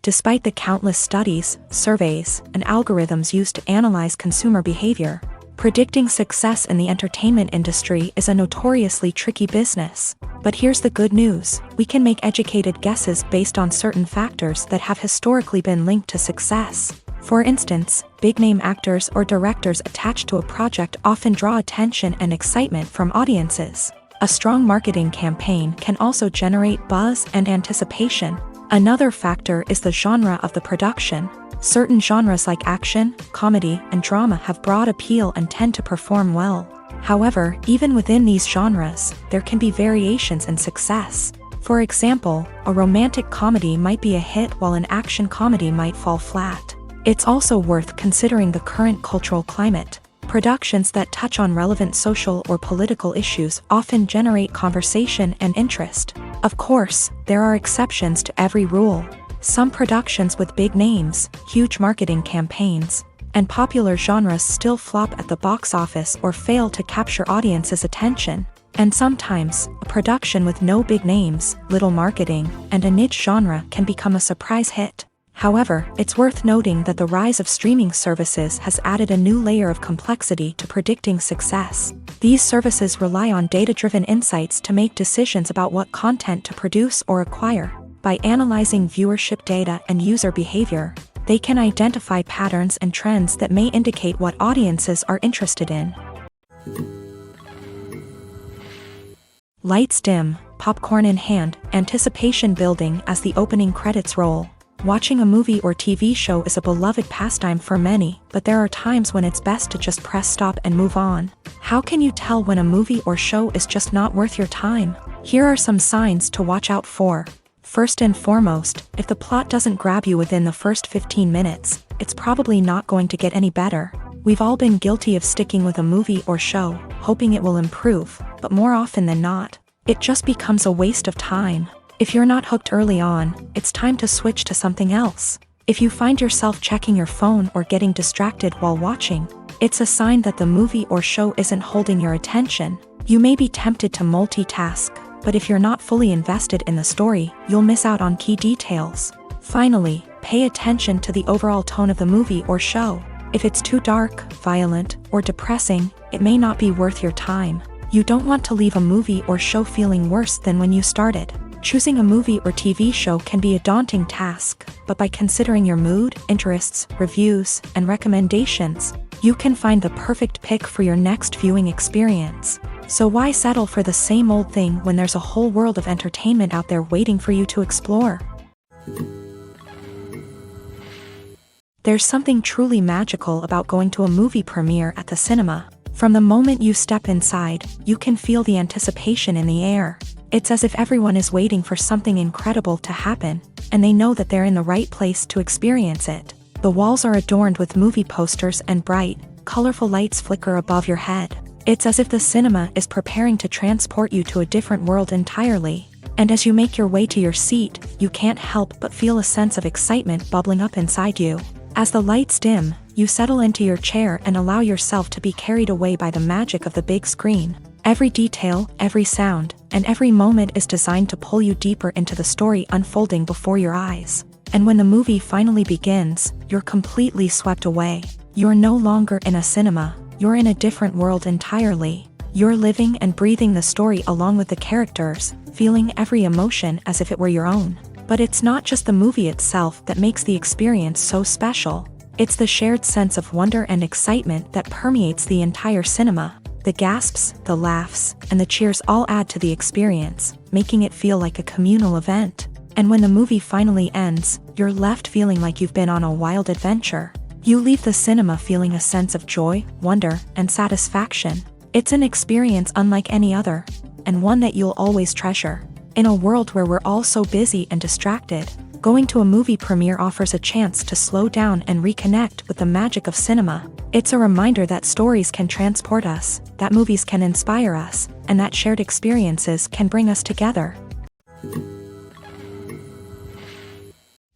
Despite the countless studies, surveys, and algorithms used to analyze consumer behavior, predicting success in the entertainment industry is a notoriously tricky business. But here's the good news: we can make educated guesses based on certain factors that have historically been linked to success. For instance, big-name actors or directors attached to a project often draw attention and excitement from audiences. A strong marketing campaign can also generate buzz and anticipation. Another factor is the genre of the production. Certain genres like action, comedy, and drama have broad appeal and tend to perform well. However, even within these genres, there can be variations in success. For example, a romantic comedy might be a hit while an action comedy might fall flat. It's also worth considering the current cultural climate. Productions that touch on relevant social or political issues often generate conversation and interest. Of course, there are exceptions to every rule. Some productions with big names, huge marketing campaigns, and popular genres still flop at the box office or fail to capture audiences' attention. And sometimes, a production with no big names, little marketing, and a niche genre can become a surprise hit. However, it's worth noting that the rise of streaming services has added a new layer of complexity to predicting success. These services rely on data-driven insights to make decisions about what content to produce or acquire. By analyzing viewership data and user behavior, they can identify patterns and trends that may indicate what audiences are interested in. Lights dim, popcorn in hand, anticipation building as the opening credits roll. Watching a movie or TV show is a beloved pastime for many, but there are times when it's best to just press stop and move on. How can you tell when a movie or show is just not worth your time? Here are some signs to watch out for. First and foremost, if the plot doesn't grab you within the first 15 minutes, it's probably not going to get any better. We've all been guilty of sticking with a movie or show, hoping it will improve, but more often than not, it just becomes a waste of time. If you're not hooked early on, it's time to switch to something else. If you find yourself checking your phone or getting distracted while watching, it's a sign that the movie or show isn't holding your attention. You may be tempted to multitask, but if you're not fully invested in the story, you'll miss out on key details. Finally, pay attention to the overall tone of the movie or show. If it's too dark, violent, or depressing, it may not be worth your time. You don't want to leave a movie or show feeling worse than when you started. Choosing a movie or TV show can be a daunting task, but by considering your mood, interests, reviews, and recommendations, you can find the perfect pick for your next viewing experience. So why settle for the same old thing when there's a whole world of entertainment out there waiting for you to explore? There's something truly magical about going to a movie premiere at the cinema. From the moment you step inside, you can feel the anticipation in the air. It's as if everyone is waiting for something incredible to happen, and they know that they're in the right place to experience it. The walls are adorned with movie posters and bright, colorful lights flicker above your head. It's as if the cinema is preparing to transport you to a different world entirely. And as you make your way to your seat, you can't help but feel a sense of excitement bubbling up inside you. As the lights dim, you settle into your chair and allow yourself to be carried away by the magic of the big screen. Every detail, every sound, and every moment is designed to pull you deeper into the story unfolding before your eyes. And when the movie finally begins, you're completely swept away. You're no longer in a cinema, you're in a different world entirely. You're living and breathing the story along with the characters, feeling every emotion as if it were your own. But it's not just the movie itself that makes the experience so special. It's the shared sense of wonder and excitement that permeates the entire cinema. The gasps, the laughs, and the cheers all add to the experience, making it feel like a communal event. And when the movie finally ends, you're left feeling like you've been on a wild adventure. You leave the cinema feeling a sense of joy, wonder, and satisfaction. It's an experience unlike any other, and one that you'll always treasure. In a world where we're all so busy and distracted, going to a movie premiere offers a chance to slow down and reconnect with the magic of cinema. It's a reminder that stories can transport us, that movies can inspire us, and that shared experiences can bring us together.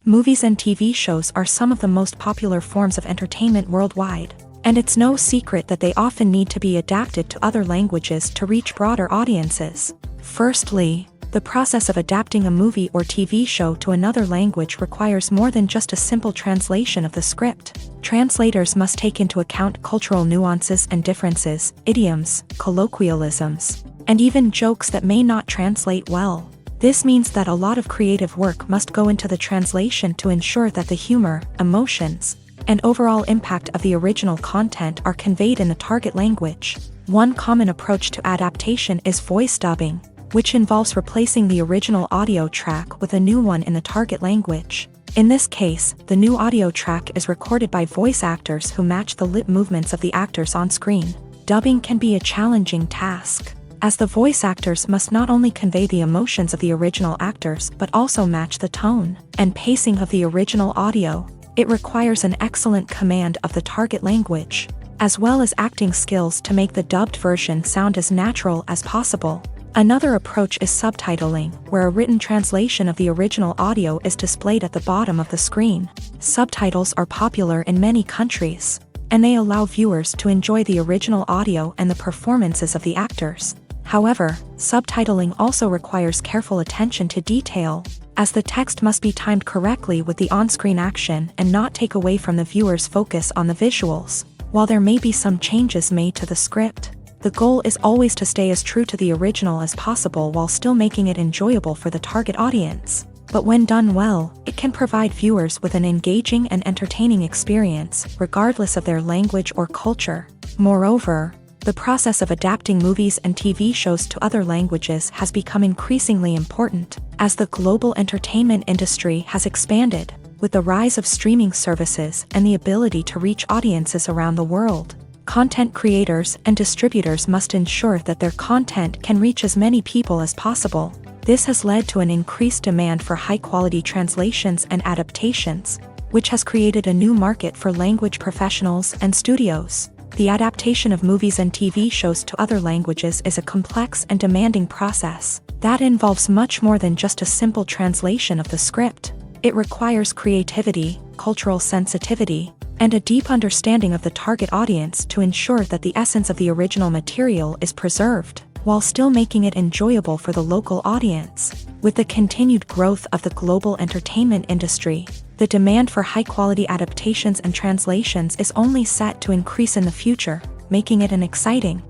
Movies and TV shows are some of the most popular forms of entertainment worldwide, and it's no secret that they often need to be adapted to other languages to reach broader audiences. Firstly, the process of adapting a movie or TV show to another language requires more than just a simple translation of the script. Translators must take into account cultural nuances and differences, idioms, colloquialisms, and even jokes that may not translate well. This means that a lot of creative work must go into the translation to ensure that the humor, emotions, and overall impact of the original content are conveyed in the target language. One common approach to adaptation is voice dubbing, which involves replacing the original audio track with a new one in the target language. In this case, the new audio track is recorded by voice actors who match the lip movements of the actors on screen. Dubbing can be a challenging task, as the voice actors must not only convey the emotions of the original actors but also match the tone and pacing of the original audio. It requires an excellent command of the target language, as well as acting skills to make the dubbed version sound as natural as possible. Another approach is subtitling, where a written translation of the original audio is displayed at the bottom of the screen. Subtitles are popular in many countries, and they allow viewers to enjoy the original audio and the performances of the actors. However, subtitling also requires careful attention to detail, as the text must be timed correctly with the on-screen action and not take away from the viewer's focus on the visuals. While there may be some changes made to the script, the goal is always to stay as true to the original as possible while still making it enjoyable for the target audience. But when done well, it can provide viewers with an engaging and entertaining experience, regardless of their language or culture. Moreover, the process of adapting movies and TV shows to other languages has become increasingly important, as the global entertainment industry has expanded, with the rise of streaming services and the ability to reach audiences around the world. Content creators and distributors must ensure that their content can reach as many people as possible. This has led to an increased demand for high-quality translations and adaptations, which has created a new market for language professionals and studios. The adaptation of movies and TV shows to other languages is a complex and demanding process that involves much more than just a simple translation of the script. It requires creativity, cultural sensitivity, and a deep understanding of the target audience to ensure that the essence of the original material is preserved, while still making it enjoyable for the local audience. With the continued growth of the global entertainment industry, the demand for high-quality adaptations and translations is only set to increase in the future, making it an exciting.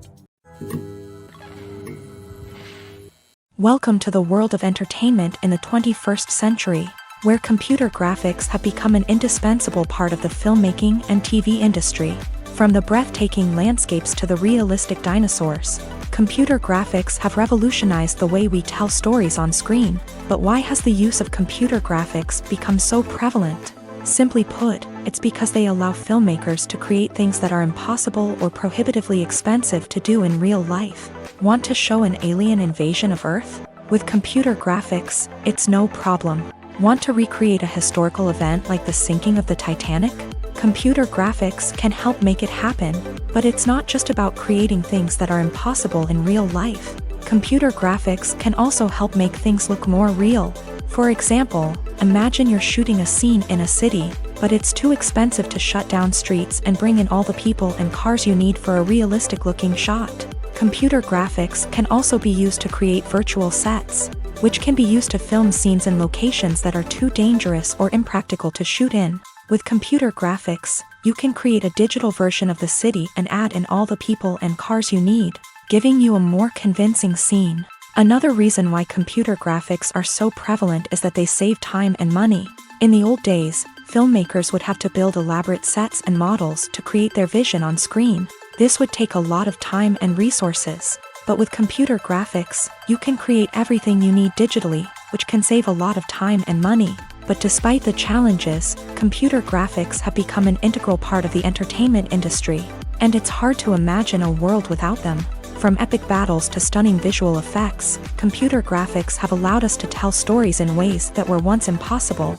Welcome to the world of entertainment in the 21st century, where computer graphics have become an indispensable part of the filmmaking and TV industry. From the breathtaking landscapes to the realistic dinosaurs, computer graphics have revolutionized the way we tell stories on screen. But why has the use of computer graphics become so prevalent? Simply put, it's because they allow filmmakers to create things that are impossible or prohibitively expensive to do in real life. Want to show an alien invasion of Earth? With computer graphics, it's no problem. Want to recreate a historical event like the sinking of the Titanic? Computer graphics can help make it happen, but it's not just about creating things that are impossible in real life. Computer graphics can also help make things look more real. For example, imagine you're shooting a scene in a city, but it's too expensive to shut down streets and bring in all the people and cars you need for a realistic-looking shot. Computer graphics can also be used to create virtual sets, which can be used to film scenes in locations that are too dangerous or impractical to shoot in. With computer graphics, you can create a digital version of the city and add in all the people and cars you need, giving you a more convincing scene. Another reason why computer graphics are so prevalent is that they save time and money. In the old days, filmmakers would have to build elaborate sets and models to create their vision on screen. This would take a lot of time and resources. But with computer graphics, you can create everything you need digitally, which can save a lot of time and money. But despite the challenges, computer graphics have become an integral part of the entertainment industry, and it's hard to imagine a world without them. From epic battles to stunning visual effects, computer graphics have allowed us to tell stories in ways that were once impossible.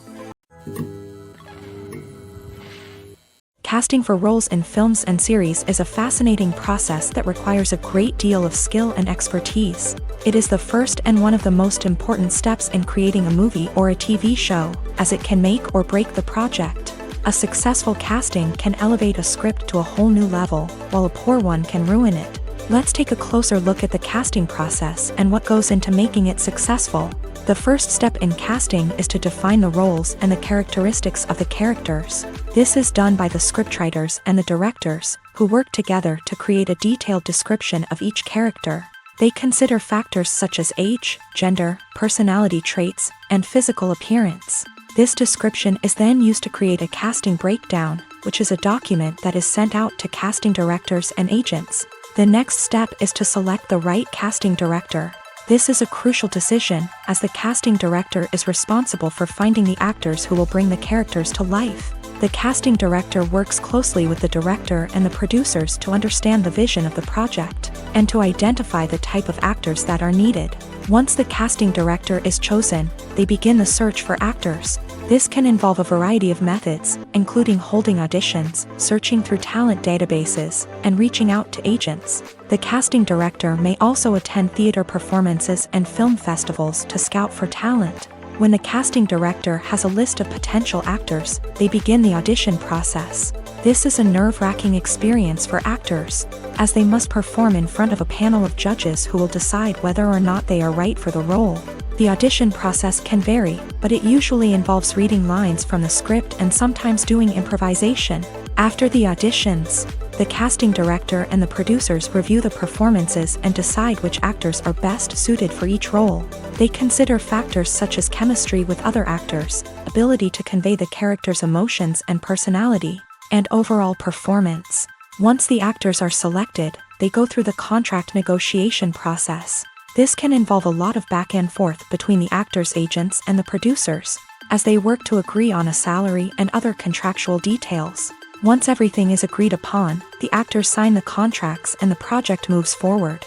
Casting for roles in films and series is a fascinating process that requires a great deal of skill and expertise. It is the first and one of the most important steps in creating a movie or a TV show, as it can make or break the project. A successful casting can elevate a script to a whole new level, while a poor one can ruin it. Let's take a closer look at the casting process and what goes into making it successful. The first step in casting is to define the roles and the characteristics of the characters. This is done by the scriptwriters and the directors, who work together to create a detailed description of each character. They consider factors such as age, gender, personality traits, and physical appearance. This description is then used to create a casting breakdown, which is a document that is sent out to casting directors and agents. The next step is to select the right casting director. This is a crucial decision, as the casting director is responsible for finding the actors who will bring the characters to life. The casting director works closely with the director and the producers to understand the vision of the project, and to identify the type of actors that are needed. Once the casting director is chosen, they begin the search for actors. This can involve a variety of methods, including holding auditions, searching through talent databases, and reaching out to agents. The casting director may also attend theater performances and film festivals to scout for talent. When the casting director has a list of potential actors, they begin the audition process. This is a nerve-wracking experience for actors, as they must perform in front of a panel of judges who will decide whether or not they are right for the role. The audition process can vary, but it usually involves reading lines from the script and sometimes doing improvisation. After the auditions, the casting director and the producers review the performances and decide which actors are best suited for each role. They consider factors such as chemistry with other actors, ability to convey the character's emotions and personality, and overall performance. Once the actors are selected, they go through the contract negotiation process. This can involve a lot of back and forth between the actors' agents and the producers, as they work to agree on a salary and other contractual details. Once everything is agreed upon, the actors sign the contracts and the project moves forward.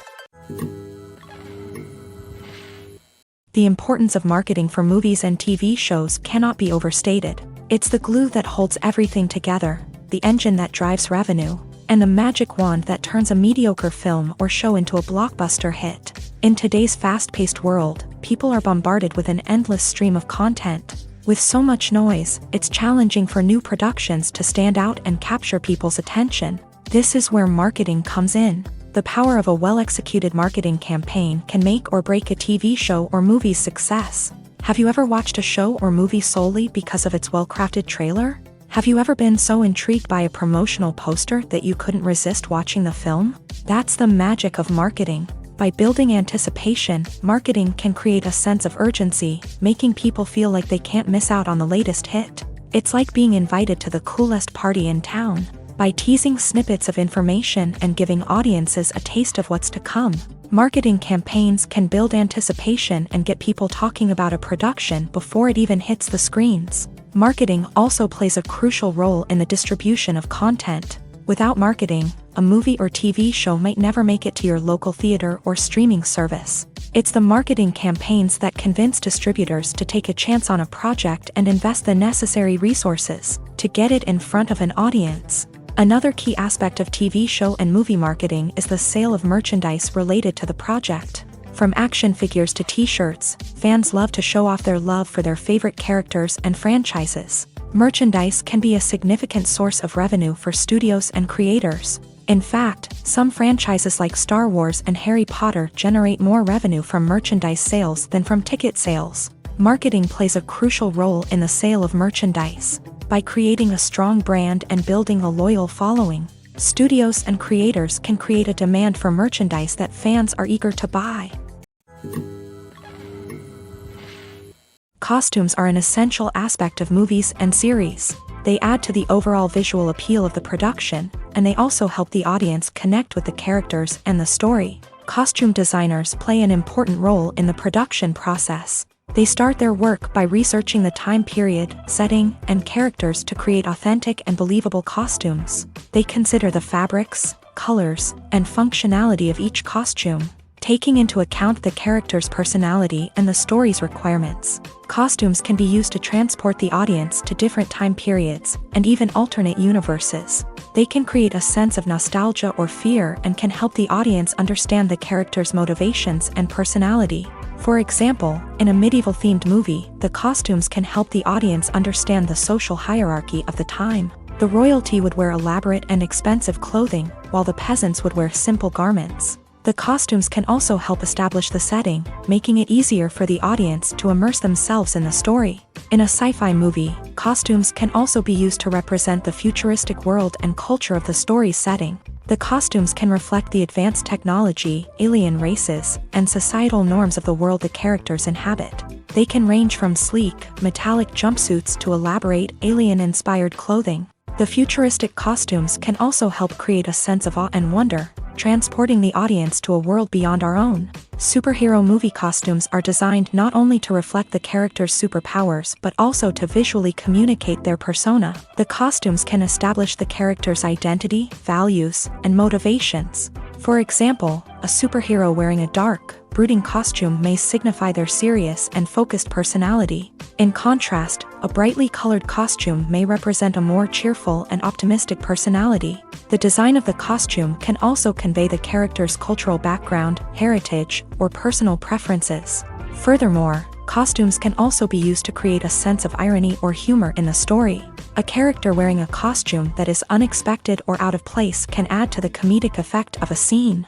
The importance of marketing for movies and TV shows cannot be overstated. It's the glue that holds everything together, the engine that drives revenue, and the magic wand that turns a mediocre film or show into a blockbuster hit. In today's fast-paced world, people are bombarded with an endless stream of content. With so much noise, it's challenging for new productions to stand out and capture people's attention. This is where marketing comes in. The power of a well-executed marketing campaign can make or break a TV show or movie's success. Have you ever watched a show or movie solely because of its well-crafted trailer? Have you ever been so intrigued by a promotional poster that you couldn't resist watching the film? That's the magic of marketing. By building anticipation, marketing can create a sense of urgency, making people feel like they can't miss out on the latest hit. It's like being invited to the coolest party in town. By teasing snippets of information and giving audiences a taste of what's to come, marketing campaigns can build anticipation and get people talking about a production before it even hits the screens. Marketing also plays a crucial role in the distribution of content. Without marketing, a movie or TV show might never make it to your local theater or streaming service. It's the marketing campaigns that convince distributors to take a chance on a project and invest the necessary resources to get it in front of an audience. Another key aspect of TV show and movie marketing is the sale of merchandise related to the project. From action figures to t-shirts, fans love to show off their love for their favorite characters and franchises. Merchandise can be a significant source of revenue for studios and creators. In fact, some franchises like Star Wars and Harry Potter generate more revenue from merchandise sales than from ticket sales. Marketing plays a crucial role in the sale of merchandise. By creating a strong brand and building a loyal following, studios and creators can create a demand for merchandise that fans are eager to buy. Costumes are an essential aspect of movies and series. They add to the overall visual appeal of the production, and they also help the audience connect with the characters and the story. Costume designers play an important role in the production process. They start their work by researching the time period, setting, and characters to create authentic and believable costumes. They consider the fabrics, colors, and functionality of each costume, taking into account the character's personality and the story's requirements. Costumes can be used to transport the audience to different time periods and even alternate universes. They can create a sense of nostalgia or fear and can help the audience understand the character's motivations and personality. For example, in a medieval-themed movie, the costumes can help the audience understand the social hierarchy of the time. The royalty would wear elaborate and expensive clothing, while the peasants would wear simple garments. The costumes can also help establish the setting, making it easier for the audience to immerse themselves in the story. In a sci-fi movie, costumes can also be used to represent the futuristic world and culture of the story's setting. The costumes can reflect the advanced technology, alien races, and societal norms of the world the characters inhabit. They can range from sleek, metallic jumpsuits to elaborate, alien-inspired clothing. The futuristic costumes can also help create a sense of awe and wonder, transporting the audience to a world beyond our own. Superhero movie costumes are designed not only to reflect the character's superpowers but also to visually communicate their persona. The costumes can establish the character's identity, values, and motivations. For example, a superhero wearing a dark, brooding costume may signify their serious and focused personality. In contrast, a brightly colored costume may represent a more cheerful and optimistic personality. The design of the costume can also convey the character's cultural background, heritage, or personal preferences. Furthermore, costumes can also be used to create a sense of irony or humor in the story. A character wearing a costume that is unexpected or out of place can add to the comedic effect of a scene.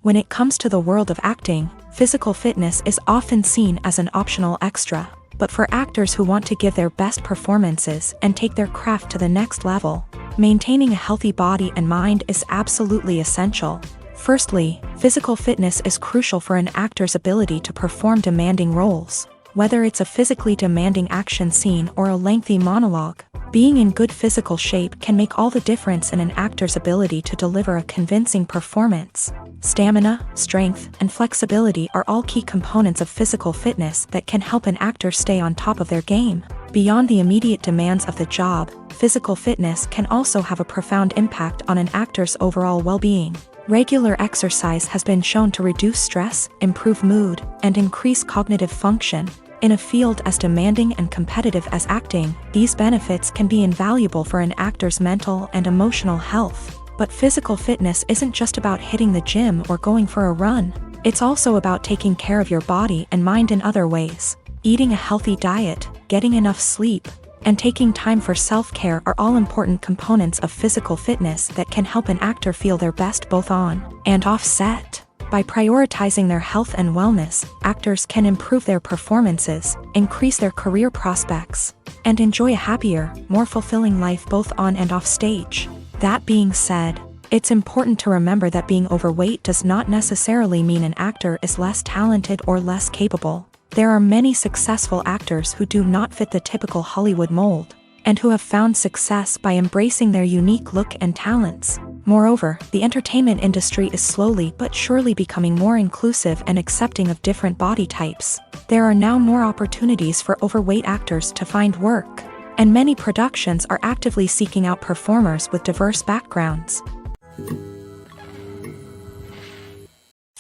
When it comes to the world of acting, physical fitness is often seen as an optional extra. But for actors who want to give their best performances and take their craft to the next level, maintaining a healthy body and mind is absolutely essential. Firstly, physical fitness is crucial for an actor's ability to perform demanding roles. Whether it's a physically demanding action scene or a lengthy monologue, being in good physical shape can make all the difference in an actor's ability to deliver a convincing performance. Stamina, strength, and flexibility are all key components of physical fitness that can help an actor stay on top of their game. Beyond the immediate demands of the job, physical fitness can also have a profound impact on an actor's overall well-being. Regular exercise has been shown to reduce stress, improve mood, and increase cognitive function. In a field as demanding and competitive as acting, these benefits can be invaluable for an actor's mental and emotional health. But physical fitness isn't just about hitting the gym or going for a run. It's also about taking care of your body and mind in other ways. Eating a healthy diet, getting enough sleep, and taking time for self-care are all important components of physical fitness that can help an actor feel their best both on and off set. By prioritizing their health and wellness, actors can improve their performances, increase their career prospects, and enjoy a happier, more fulfilling life both on and off stage. That being said, it's important to remember that being overweight does not necessarily mean an actor is less talented or less capable. There are many successful actors who do not fit the typical Hollywood mold, and who have found success by embracing their unique look and talents. Moreover, the entertainment industry is slowly but surely becoming more inclusive and accepting of different body types. There are now more opportunities for overweight actors to find work, and many productions are actively seeking out performers with diverse backgrounds.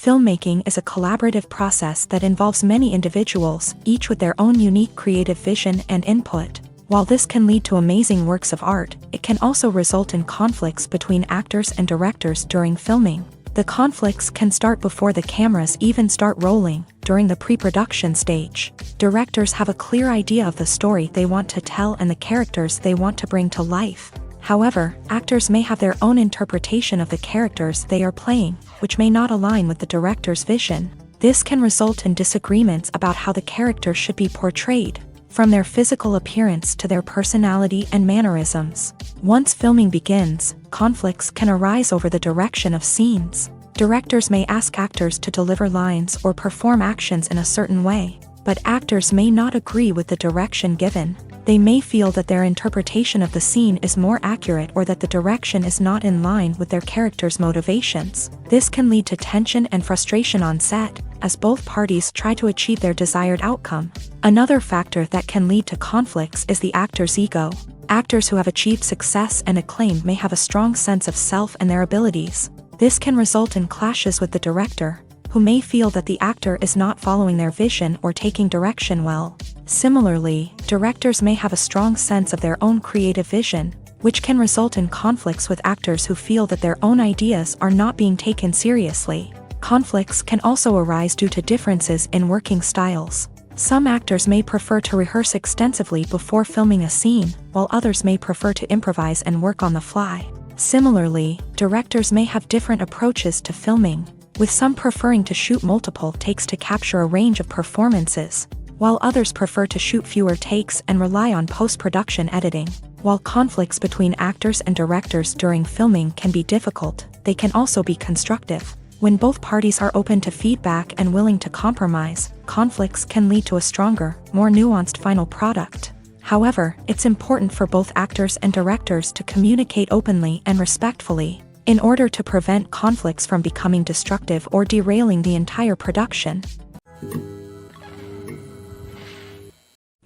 Filmmaking is a collaborative process that involves many individuals, each with their own unique creative vision and input. While this can lead to amazing works of art, it can also result in conflicts between actors and directors during filming. The conflicts can start before the cameras even start rolling, during the pre-production stage. Directors have a clear idea of the story they want to tell and the characters they want to bring to life. However, actors may have their own interpretation of the characters they are playing, which may not align with the director's vision. This can result in disagreements about how the character should be portrayed, from their physical appearance to their personality and mannerisms. Once filming begins, conflicts can arise over the direction of scenes. Directors may ask actors to deliver lines or perform actions in a certain way, but actors may not agree with the direction given. They may feel that their interpretation of the scene is more accurate or that the direction is not in line with their character's motivations. This can lead to tension and frustration on set, as both parties try to achieve their desired outcome. Another factor that can lead to conflicts is the actor's ego. Actors who have achieved success and acclaim may have a strong sense of self and their abilities. This can result in clashes with the director, who may feel that the actor is not following their vision or taking direction well. Similarly, directors may have a strong sense of their own creative vision, which can result in conflicts with actors who feel that their own ideas are not being taken seriously. Conflicts can also arise due to differences in working styles. Some actors may prefer to rehearse extensively before filming a scene, while others may prefer to improvise and work on the fly. Similarly, directors may have different approaches to filming, with some preferring to shoot multiple takes to capture a range of performances, while others prefer to shoot fewer takes and rely on post-production editing. While conflicts between actors and directors during filming can be difficult, they can also be constructive. When both parties are open to feedback and willing to compromise, conflicts can lead to a stronger, more nuanced final product. However, it's important for both actors and directors to communicate openly and respectfully, in order to prevent conflicts from becoming destructive or derailing the entire production.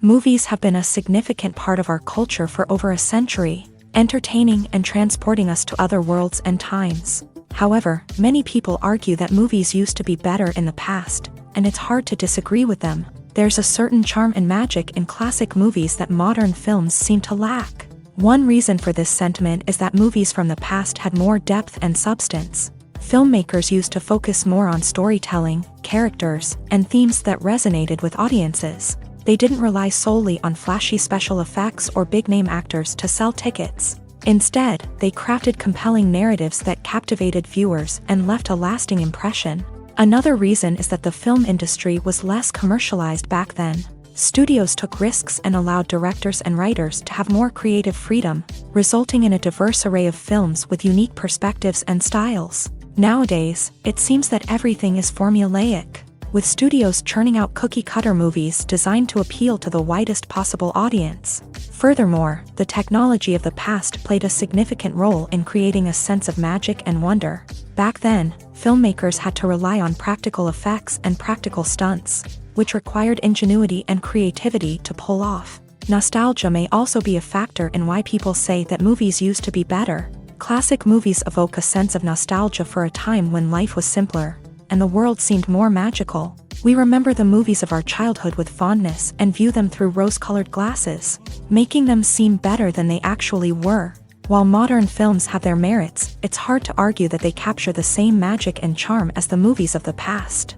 Movies have been a significant part of our culture for over a century, entertaining and transporting us to other worlds and times. However, many people argue that movies used to be better in the past, and it's hard to disagree with them. There's a certain charm and magic in classic movies that modern films seem to lack. One reason for this sentiment is that movies from the past had more depth and substance. Filmmakers used to focus more on storytelling, characters, and themes that resonated with audiences. They didn't rely solely on flashy special effects or big-name actors to sell tickets. Instead, they crafted compelling narratives that captivated viewers and left a lasting impression. Another reason is that the film industry was less commercialized back then. Studios took risks and allowed directors and writers to have more creative freedom, resulting in a diverse array of films with unique perspectives and styles. Nowadays, it seems that everything is formulaic, with studios churning out cookie-cutter movies designed to appeal to the widest possible audience. Furthermore, the technology of the past played a significant role in creating a sense of magic and wonder. Back then, filmmakers had to rely on practical effects and practical stunts, which required ingenuity and creativity to pull off. Nostalgia may also be a factor in why people say that movies used to be better. Classic movies evoke a sense of nostalgia for a time when life was simpler, and the world seemed more magical. We remember the movies of our childhood with fondness and view them through rose-colored glasses, making them seem better than they actually were. While modern films have their merits, it's hard to argue that they capture the same magic and charm as the movies of the past.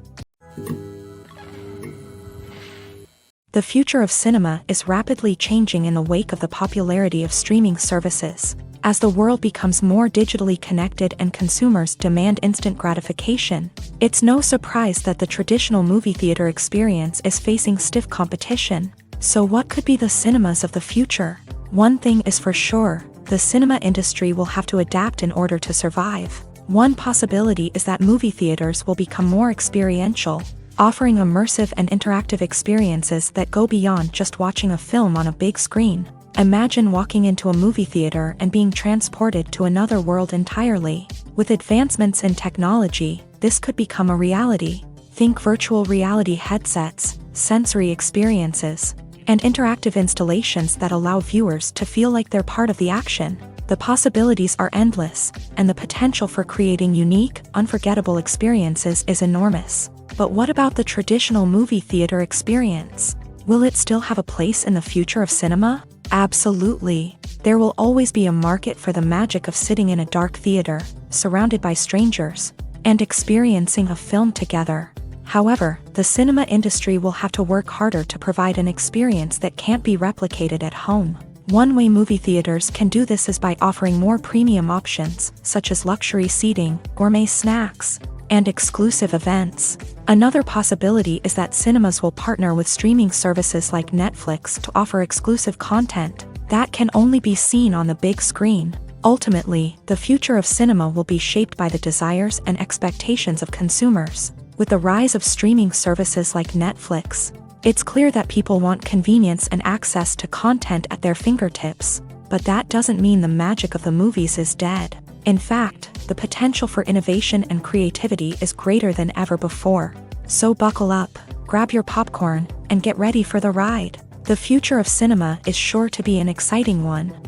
The future of cinema is rapidly changing in the wake of the popularity of streaming services. As the world becomes more digitally connected and consumers demand instant gratification, it's no surprise that the traditional movie theater experience is facing stiff competition. So what could be the cinemas of the future? One thing is for sure, the cinema industry will have to adapt in order to survive. One possibility is that movie theaters will become more experiential, offering immersive and interactive experiences that go beyond just watching a film on a big screen. Imagine walking into a movie theater and being transported to another world entirely. With advancements in technology, this could become a reality. Think virtual reality headsets, sensory experiences, and interactive installations that allow viewers to feel like they're part of the action. The possibilities are endless, and the potential for creating unique, unforgettable experiences is enormous. But what about the traditional movie theater experience? Will it still have a place in the future of cinema? Absolutely. There will always be a market for the magic of sitting in a dark theater, surrounded by strangers, and experiencing a film together. However, the cinema industry will have to work harder to provide an experience that can't be replicated at home. One way movie theaters can do this is by offering more premium options, such as luxury seating, gourmet snacks, and exclusive events. Another possibility is that cinemas will partner with streaming services like Netflix to offer exclusive content that can only be seen on the big screen. Ultimately, the future of cinema will be shaped by the desires and expectations of consumers. With the rise of streaming services like Netflix, It's clear that people want convenience and access to content at their fingertips, but that doesn't mean the magic of the movies is dead. In fact, the potential for innovation and creativity is greater than ever before. So buckle up, grab your popcorn, and get ready for the ride. The future of cinema is sure to be an exciting one.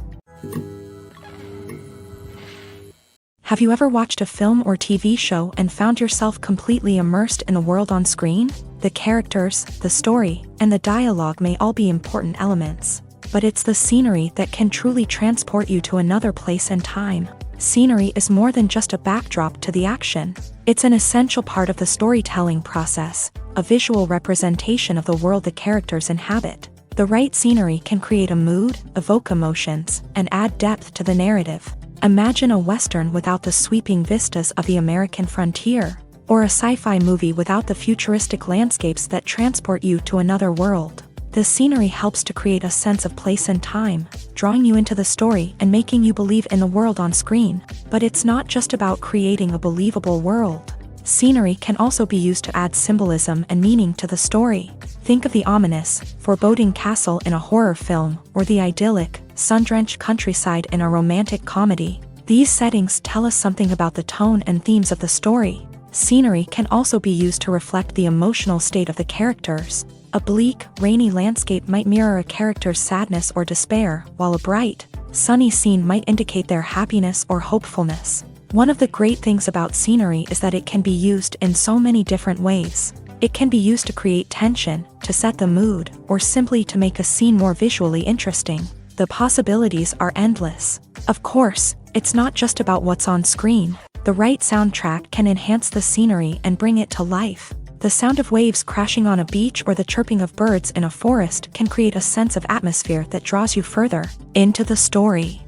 Have you ever watched a film or TV show and found yourself completely immersed in the world on screen? The characters, the story, and the dialogue may all be important elements, but it's the scenery that can truly transport you to another place and time. Scenery is more than just a backdrop to the action. It's an essential part of the storytelling process, a visual representation of the world the characters inhabit. The right scenery can create a mood, evoke emotions, and add depth to the narrative. Imagine a Western without the sweeping vistas of the American frontier, or a sci-fi movie without the futuristic landscapes that transport you to another world. The scenery helps to create a sense of place and time, drawing you into the story and making you believe in the world on screen. But it's not just about creating a believable world. Scenery can also be used to add symbolism and meaning to the story. Think of the ominous, foreboding castle in a horror film, or the idyllic, sun-drenched countryside in a romantic comedy. These settings tell us something about the tone and themes of the story. Scenery can also be used to reflect the emotional state of the characters. A bleak, rainy landscape might mirror a character's sadness or despair, while a bright, sunny scene might indicate their happiness or hopefulness. One of the great things about scenery is that it can be used in so many different ways. It can be used to create tension, to set the mood, or simply to make a scene more visually interesting. The possibilities are endless. Of course, it's not just about what's on screen. The right soundtrack can enhance the scenery and bring it to life. The sound of waves crashing on a beach or the chirping of birds in a forest can create a sense of atmosphere that draws you further into the story.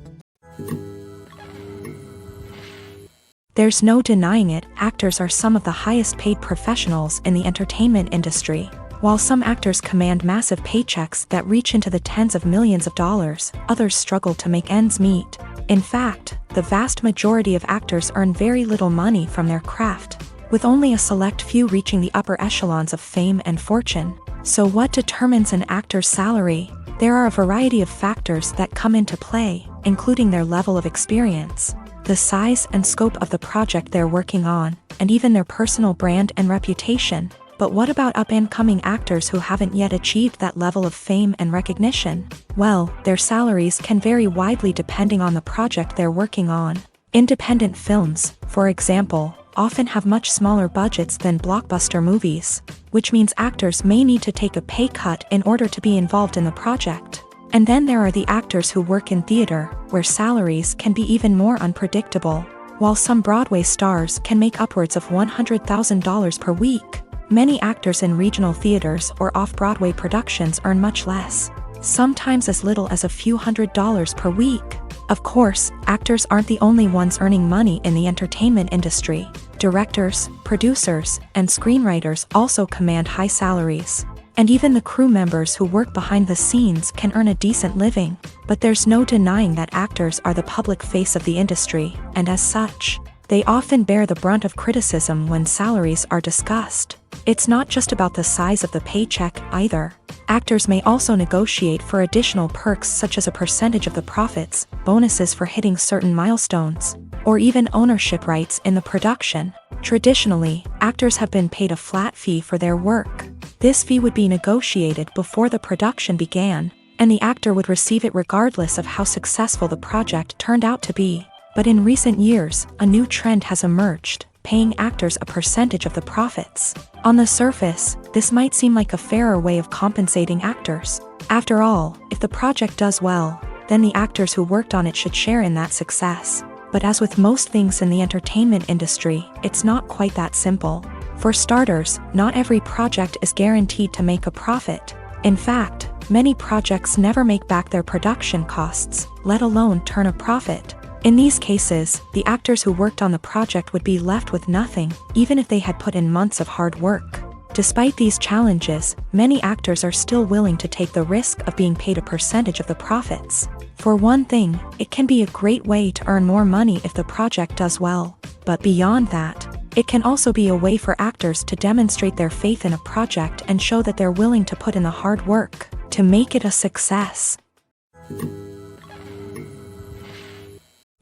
There's no denying it, actors are some of the highest paid professionals in the entertainment industry. While some actors command massive paychecks that reach into the tens of millions of dollars, others struggle to make ends meet. In fact, the vast majority of actors earn very little money from their craft, with only a select few reaching the upper echelons of fame and fortune. So what determines an actor's salary? There are a variety of factors that come into play, including their level of experience, the size and scope of the project they're working on, and even their personal brand and reputation. But what about up-and-coming actors who haven't yet achieved that level of fame and recognition? Well, their salaries can vary widely depending on the project they're working on. Independent films, for example, often have much smaller budgets than blockbuster movies, which means actors may need to take a pay cut in order to be involved in the project. And then there are the actors who work in theater, where salaries can be even more unpredictable. While some Broadway stars can make upwards of $100,000 per week, many actors in regional theaters or off-Broadway productions earn much less, sometimes as little as a few $100s per week. Of course, actors aren't the only ones earning money in the entertainment industry. Directors, producers, and screenwriters also command high salaries. And even the crew members who work behind the scenes can earn a decent living. But there's no denying that actors are the public face of the industry, and as such, they often bear the brunt of criticism when salaries are discussed. It's not just about the size of the paycheck, either. Actors may also negotiate for additional perks such as a percentage of the profits, bonuses for hitting certain milestones, or even ownership rights in the production. Traditionally, actors have been paid a flat fee for their work. This fee would be negotiated before the production began, and the actor would receive it regardless of how successful the project turned out to be. But in recent years, a new trend has emerged, paying actors a percentage of the profits. On the surface, this might seem like a fairer way of compensating actors. After all, if the project does well, then the actors who worked on it should share in that success. But as with most things in the entertainment industry, it's not quite that simple. For starters, not every project is guaranteed to make a profit. In fact, many projects never make back their production costs, let alone turn a profit. In these cases, the actors who worked on the project would be left with nothing, even if they had put in months of hard work. Despite these challenges, many actors are still willing to take the risk of being paid a percentage of the profits. For one thing, it can be a great way to earn more money if the project does well. But beyond that, It can also be a way for actors to demonstrate their faith in a project and show that they're willing to put in the hard work to make it a success.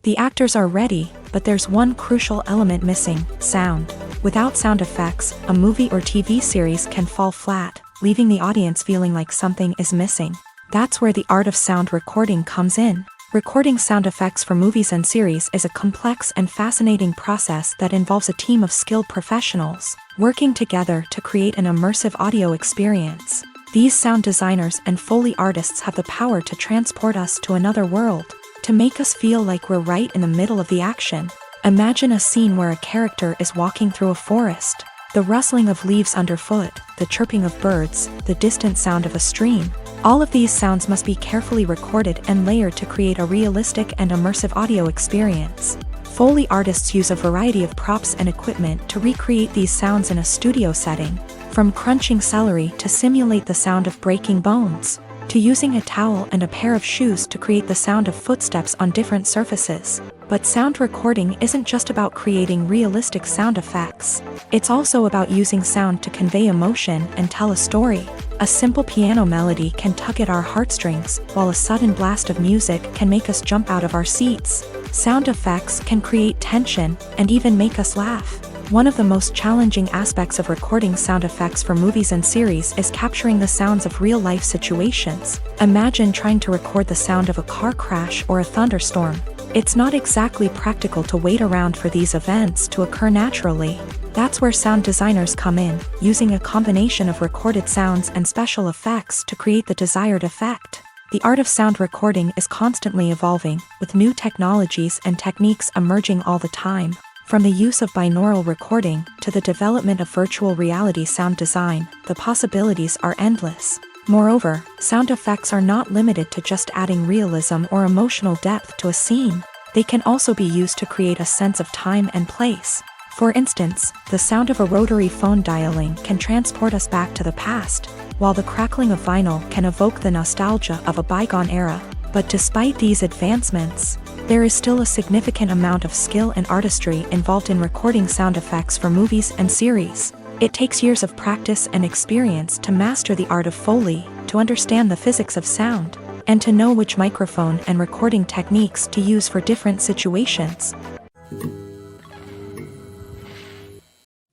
The actors are ready, but there's one crucial element missing: sound. Without sound effects, a movie or TV series can fall flat, leaving the audience feeling like something is missing. That's where the art of sound recording comes in. Recording sound effects for movies and series is a complex and fascinating process that involves a team of skilled professionals working together to create an immersive audio experience. These sound designers and Foley artists have the power to transport us to another world, to make us feel like we're right in the middle of the action. Imagine a scene where a character is walking through a forest. The rustling of leaves underfoot, the chirping of birds, the distant sound of a stream. All of these sounds must be carefully recorded and layered to create a realistic and immersive audio experience. Foley artists use a variety of props and equipment to recreate these sounds in a studio setting, from crunching celery to simulate the sound of breaking bones, to using a towel and a pair of shoes to create the sound of footsteps on different surfaces. But sound recording isn't just about creating realistic sound effects. It's also about using sound to convey emotion and tell a story. A simple piano melody can tug at our heartstrings, while a sudden blast of music can make us jump out of our seats. Sound effects can create tension and even make us laugh. One of the most challenging aspects of recording sound effects for movies and series is capturing the sounds of real-life situations. Imagine trying to record the sound of a car crash or a thunderstorm. It's not exactly practical to wait around for these events to occur naturally. That's where sound designers come in, using a combination of recorded sounds and special effects to create the desired effect. The art of sound recording is constantly evolving, with new technologies and techniques emerging all the time. From the use of binaural recording to the development of virtual reality sound design, the possibilities are endless. Moreover, sound effects are not limited to just adding realism or emotional depth to a scene. They can also be used to create a sense of time and place. For instance, the sound of a rotary phone dialing can transport us back to the past, while the crackling of vinyl can evoke the nostalgia of a bygone era. But despite these advancements, there is still a significant amount of skill and artistry involved in recording sound effects for movies and series. It takes years of practice and experience to master the art of Foley, to understand the physics of sound, and to know which microphone and recording techniques to use for different situations.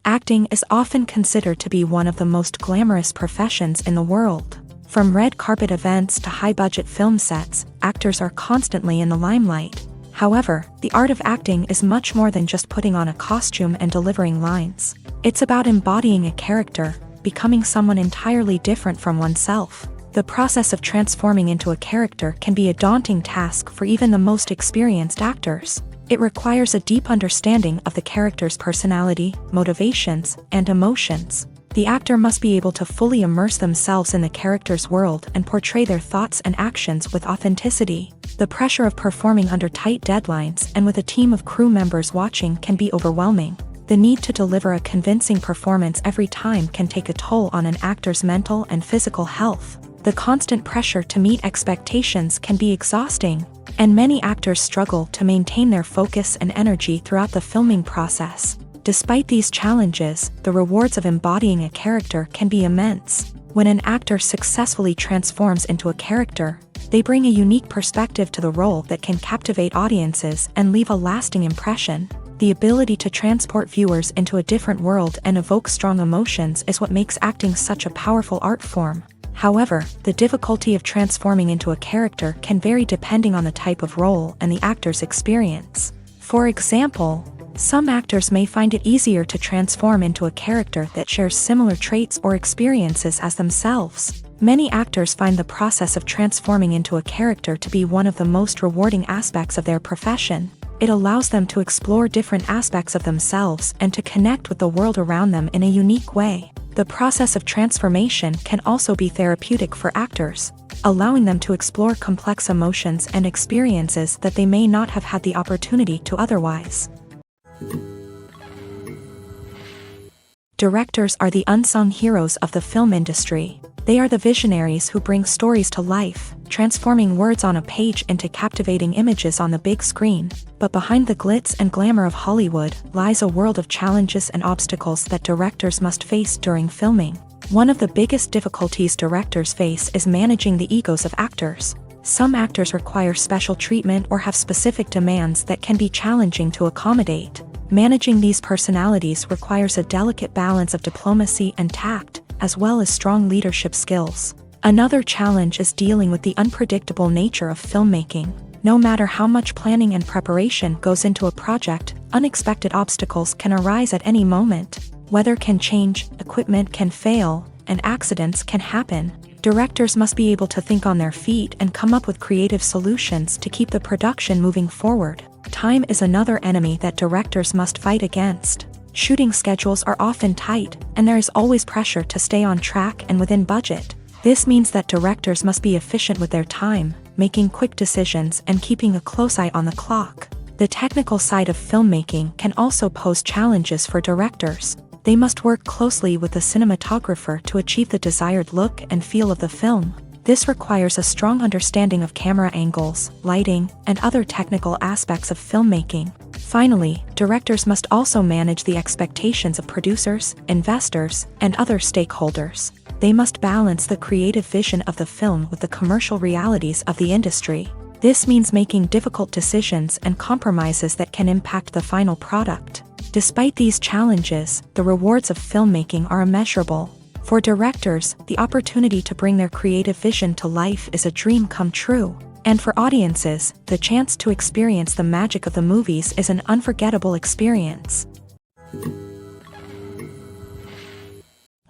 Acting is often considered to be one of the most glamorous professions in the world. From red carpet events to high-budget film sets, actors are constantly in the limelight. However, the art of acting is much more than just putting on a costume and delivering lines. It's about embodying a character, becoming someone entirely different from oneself. The process of transforming into a character can be a daunting task for even the most experienced actors. It requires a deep understanding of the character's personality, motivations, and emotions. The actor must be able to fully immerse themselves in the character's world and portray their thoughts and actions with authenticity. The pressure of performing under tight deadlines and with a team of crew members watching can be overwhelming. The need to deliver a convincing performance every time can take a toll on an actor's mental and physical health. The constant pressure to meet expectations can be exhausting, and many actors struggle to maintain their focus and energy throughout the filming process. Despite these challenges, the rewards of embodying a character can be immense. When an actor successfully transforms into a character, they bring a unique perspective to the role that can captivate audiences and leave a lasting impression. The ability to transport viewers into a different world and evoke strong emotions is what makes acting such a powerful art form. However, the difficulty of transforming into a character can vary depending on the type of role and the actor's experience. For example, some actors may find it easier to transform into a character that shares similar traits or experiences as themselves. Many actors find the process of transforming into a character to be one of the most rewarding aspects of their profession. It allows them to explore different aspects of themselves and to connect with the world around them in a unique way. The process of transformation can also be therapeutic for actors, allowing them to explore complex emotions and experiences that they may not have had the opportunity to otherwise. Directors are the unsung heroes of the film industry. They are the visionaries who bring stories to life, transforming words on a page into captivating images on the big screen. But behind the glitz and glamour of Hollywood lies a world of challenges and obstacles that directors must face during filming. One of the biggest difficulties directors face is managing the egos of actors. Some actors require special treatment or have specific demands that can be challenging to accommodate. Managing these personalities requires a delicate balance of diplomacy and tact, as well as strong leadership skills. Another challenge is dealing with the unpredictable nature of filmmaking. No matter how much planning and preparation goes into a project, unexpected obstacles can arise at any moment. Weather can change, equipment can fail, and accidents can happen. Directors must be able to think on their feet and come up with creative solutions to keep the production moving forward. Time is another enemy that directors must fight against. Shooting schedules are often tight, and there is always pressure to stay on track and within budget. This means that directors must be efficient with their time, making quick decisions and keeping a close eye on the clock. The technical side of filmmaking can also pose challenges for directors. They must work closely with the cinematographer to achieve the desired look and feel of the film. This requires a strong understanding of camera angles, lighting, and other technical aspects of filmmaking. Finally, directors must also manage the expectations of producers, investors, and other stakeholders. They must balance the creative vision of the film with the commercial realities of the industry. This means making difficult decisions and compromises that can impact the final product. Despite these challenges, the rewards of filmmaking are immeasurable. For directors, the opportunity to bring their creative vision to life is a dream come true. And for audiences, the chance to experience the magic of the movies is an unforgettable experience.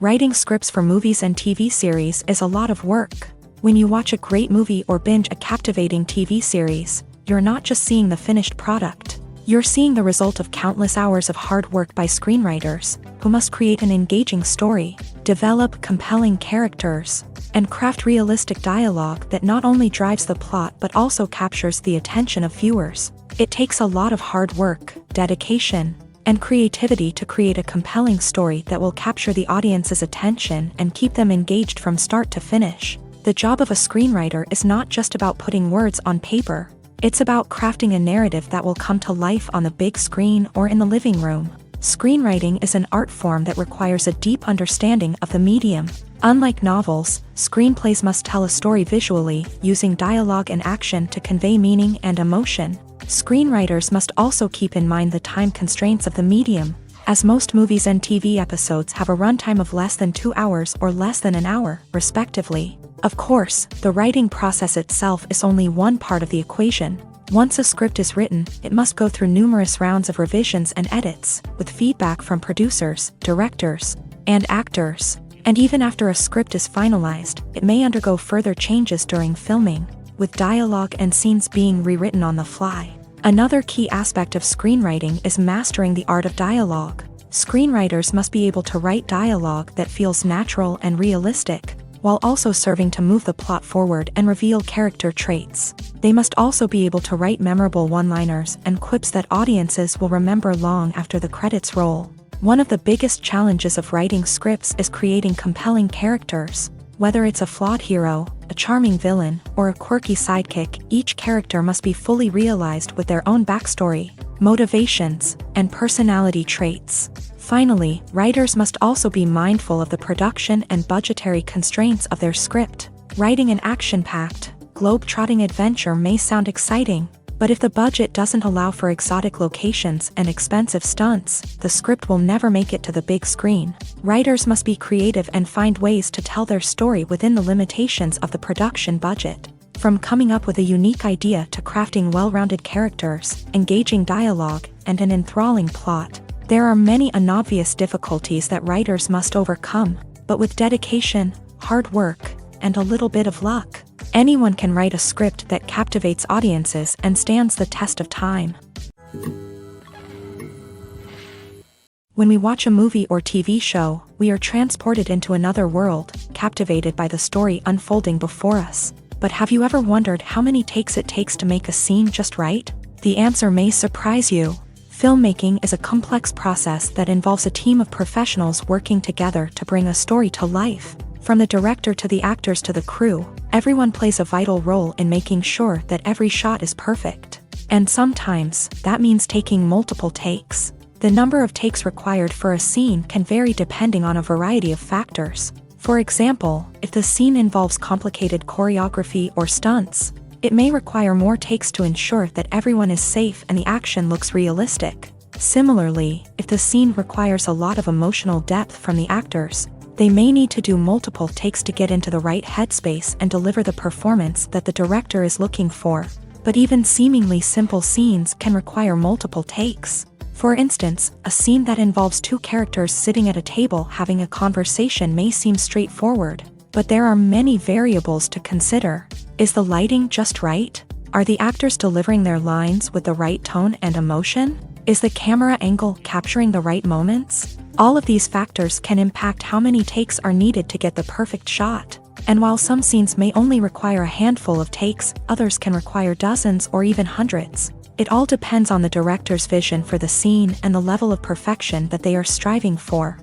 Writing scripts for movies and TV series is a lot of work. When you watch a great movie or binge a captivating TV series, you're not just seeing the finished product. You're seeing the result of countless hours of hard work by screenwriters, who must create an engaging story, develop compelling characters, and craft realistic dialogue that not only drives the plot but also captures the attention of viewers. It takes a lot of hard work, dedication, and creativity to create a compelling story that will capture the audience's attention and keep them engaged from start to finish. The job of a screenwriter is not just about putting words on paper. It's about crafting a narrative that will come to life on the big screen or in the living room. Screenwriting is an art form that requires a deep understanding of the medium. Unlike novels, screenplays must tell a story visually, using dialogue and action to convey meaning and emotion. Screenwriters must also keep in mind the time constraints of the medium, as most movies and TV episodes have a runtime of less than 2 hours or less than an hour, respectively. Of course, the writing process itself is only one part of the equation. Once a script is written, it must go through numerous rounds of revisions and edits, with feedback from producers, directors, and actors. And even after a script is finalized, it may undergo further changes during filming, with dialogue and scenes being rewritten on the fly. Another key aspect of screenwriting is mastering the art of dialogue. Screenwriters must be able to write dialogue that feels natural and realistic, while also serving to move the plot forward and reveal character traits. They must also be able to write memorable one-liners and quips that audiences will remember long after the credits roll. One of the biggest challenges of writing scripts is creating compelling characters. Whether it's a flawed hero, a charming villain, or a quirky sidekick, each character must be fully realized with their own backstory, motivations, and personality traits. Finally, writers must also be mindful of the production and budgetary constraints of their script. Writing an action-packed, globe-trotting adventure may sound exciting, but if the budget doesn't allow for exotic locations and expensive stunts, the script will never make it to the big screen. Writers must be creative and find ways to tell their story within the limitations of the production budget. From coming up with a unique idea to crafting well-rounded characters, engaging dialogue, and an enthralling plot, there are many unobvious difficulties that writers must overcome, but with dedication, hard work, and a little bit of luck, anyone can write a script that captivates audiences and stands the test of time. When we watch a movie or TV show, we are transported into another world, captivated by the story unfolding before us. But have you ever wondered how many takes it takes to make a scene just right? The answer may surprise you. Filmmaking is a complex process that involves a team of professionals working together to bring a story to life. From the director to the actors to the crew, everyone plays a vital role in making sure that every shot is perfect. And sometimes, that means taking multiple takes. The number of takes required for a scene can vary depending on a variety of factors. For example, if the scene involves complicated choreography or stunts, it may require more takes to ensure that everyone is safe and the action looks realistic. Similarly, if the scene requires a lot of emotional depth from the actors, they may need to do multiple takes to get into the right headspace and deliver the performance that the director is looking for. But even seemingly simple scenes can require multiple takes. For instance, a scene that involves two characters sitting at a table having a conversation may seem straightforward, but there are many variables to consider. Is the lighting just right? Are the actors delivering their lines with the right tone and emotion? Is the camera angle capturing the right moments? All of these factors can impact how many takes are needed to get the perfect shot. And while some scenes may only require a handful of takes, others can require dozens or even hundreds. It all depends on the director's vision for the scene and the level of perfection that they are striving for.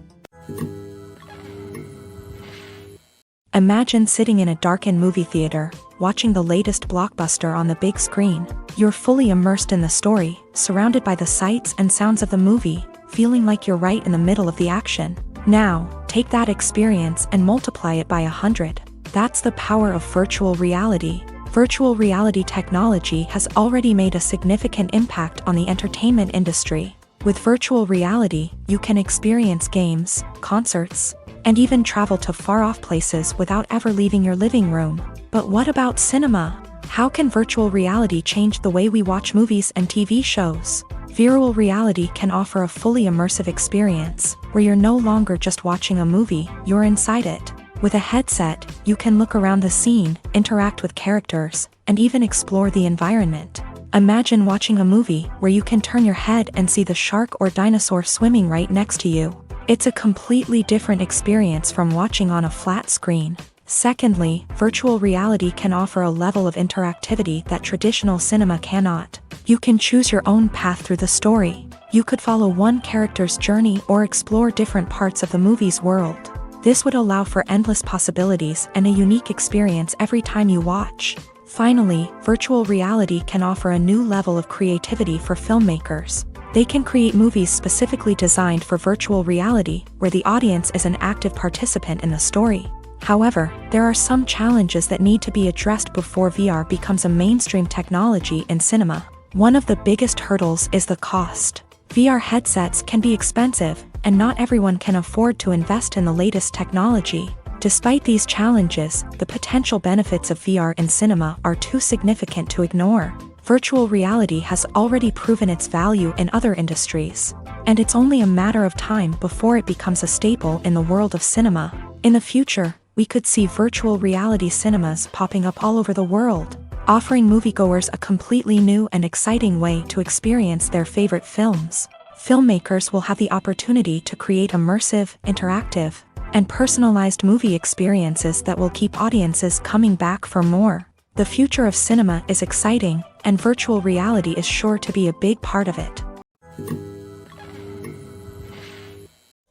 Imagine sitting in a darkened movie theater, watching the latest blockbuster on the big screen. You're fully immersed in the story, surrounded by the sights and sounds of the movie, feeling like you're right in the middle of the action. Now, take that experience and multiply it by 100. That's the power of virtual reality. Virtual reality technology has already made a significant impact on the entertainment industry. With virtual reality, you can experience games, concerts, and even travel to far-off places without ever leaving your living room. But what about cinema? How can virtual reality change the way we watch movies and TV shows? Virtual reality can offer a fully immersive experience, where you're no longer just watching a movie, you're inside it. With a headset, you can look around the scene, interact with characters, and even explore the environment. Imagine watching a movie where you can turn your head and see the shark or dinosaur swimming right next to you. It's a completely different experience from watching on a flat screen. Secondly, virtual reality can offer a level of interactivity that traditional cinema cannot. You can choose your own path through the story. You could follow one character's journey or explore different parts of the movie's world. This would allow for endless possibilities and a unique experience every time you watch. Finally, virtual reality can offer a new level of creativity for filmmakers. They can create movies specifically designed for virtual reality, where the audience is an active participant in the story. However, there are some challenges that need to be addressed before VR becomes a mainstream technology in cinema. One of the biggest hurdles is the cost. VR headsets can be expensive, and not everyone can afford to invest in the latest technology. Despite these challenges, the potential benefits of VR in cinema are too significant to ignore. Virtual reality has already proven its value in other industries, and it's only a matter of time before it becomes a staple in the world of cinema. In the future, we could see virtual reality cinemas popping up all over the world, offering moviegoers a completely new and exciting way to experience their favorite films. Filmmakers will have the opportunity to create immersive, interactive, and personalized movie experiences that will keep audiences coming back for more. The future of cinema is exciting, and virtual reality is sure to be a big part of it.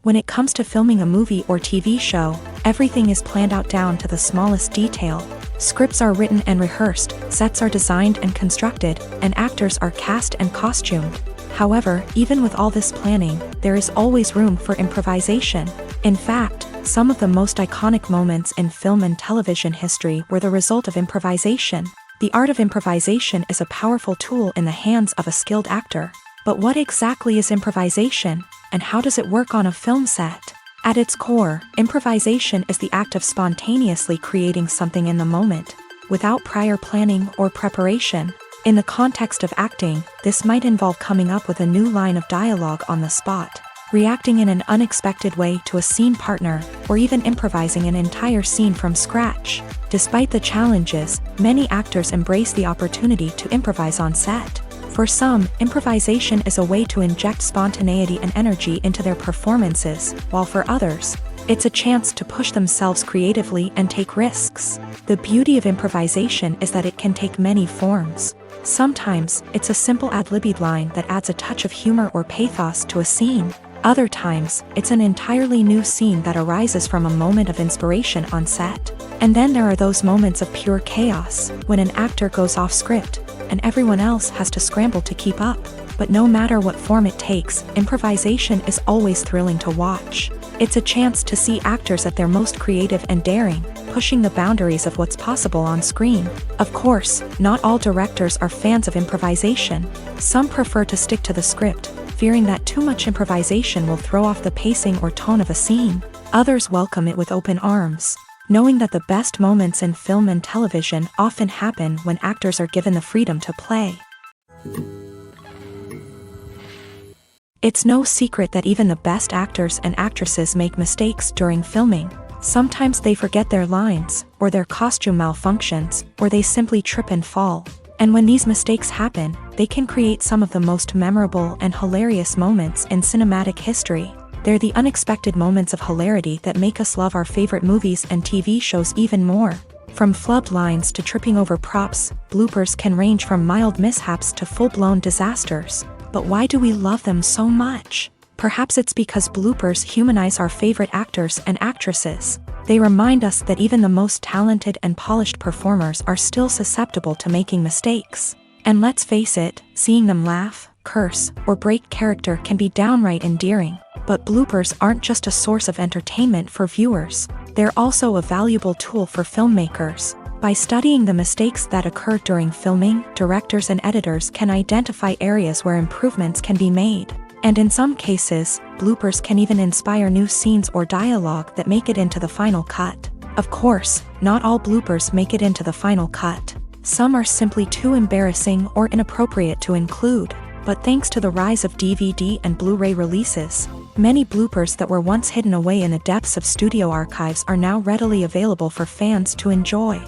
When it comes to filming a movie or TV show, everything is planned out down to the smallest detail. Scripts are written and rehearsed, sets are designed and constructed, and actors are cast and costumed. However, even with all this planning, there is always room for improvisation. In fact, some of the most iconic moments in film and television history were the result of improvisation. The art of improvisation is a powerful tool in the hands of a skilled actor. But what exactly is improvisation, and how does it work on a film set? At its core, improvisation is the act of spontaneously creating something in the moment, without prior planning or preparation. In the context of acting, this might involve coming up with a new line of dialogue on the spot, reacting in an unexpected way to a scene partner, or even improvising an entire scene from scratch. Despite the challenges, many actors embrace the opportunity to improvise on set. For some, improvisation is a way to inject spontaneity and energy into their performances, while for others, it's a chance to push themselves creatively and take risks. The beauty of improvisation is that it can take many forms. Sometimes, it's a simple ad-libbed line that adds a touch of humor or pathos to a scene. Other times, it's an entirely new scene that arises from a moment of inspiration on set. And then there are those moments of pure chaos, when an actor goes off script, and everyone else has to scramble to keep up. But no matter what form it takes, improvisation is always thrilling to watch. It's a chance to see actors at their most creative and daring, pushing the boundaries of what's possible on screen. Of course, not all directors are fans of improvisation. Some prefer to stick to the script, fearing that too much improvisation will throw off the pacing or tone of a scene. Others welcome it with open arms, knowing that the best moments in film and television often happen when actors are given the freedom to play. It's no secret that even the best actors and actresses make mistakes during filming. Sometimes they forget their lines, or their costume malfunctions, or they simply trip and fall. And when these mistakes happen, they can create some of the most memorable and hilarious moments in cinematic history. They're the unexpected moments of hilarity that make us love our favorite movies and TV shows even more. From flubbed lines to tripping over props, bloopers can range from mild mishaps to full-blown disasters. But why do we love them so much? Perhaps it's because bloopers humanize our favorite actors and actresses. They remind us that even the most talented and polished performers are still susceptible to making mistakes. And let's face it, seeing them laugh, curse, or break character can be downright endearing. But bloopers aren't just a source of entertainment for viewers. They're also a valuable tool for filmmakers. By studying the mistakes that occur during filming, directors and editors can identify areas where improvements can be made. And in some cases, bloopers can even inspire new scenes or dialogue that make it into the final cut. Of course, not all bloopers make it into the final cut. Some are simply too embarrassing or inappropriate to include. But thanks to the rise of DVD and Blu-ray releases, many bloopers that were once hidden away in the depths of studio archives are now readily available for fans to enjoy.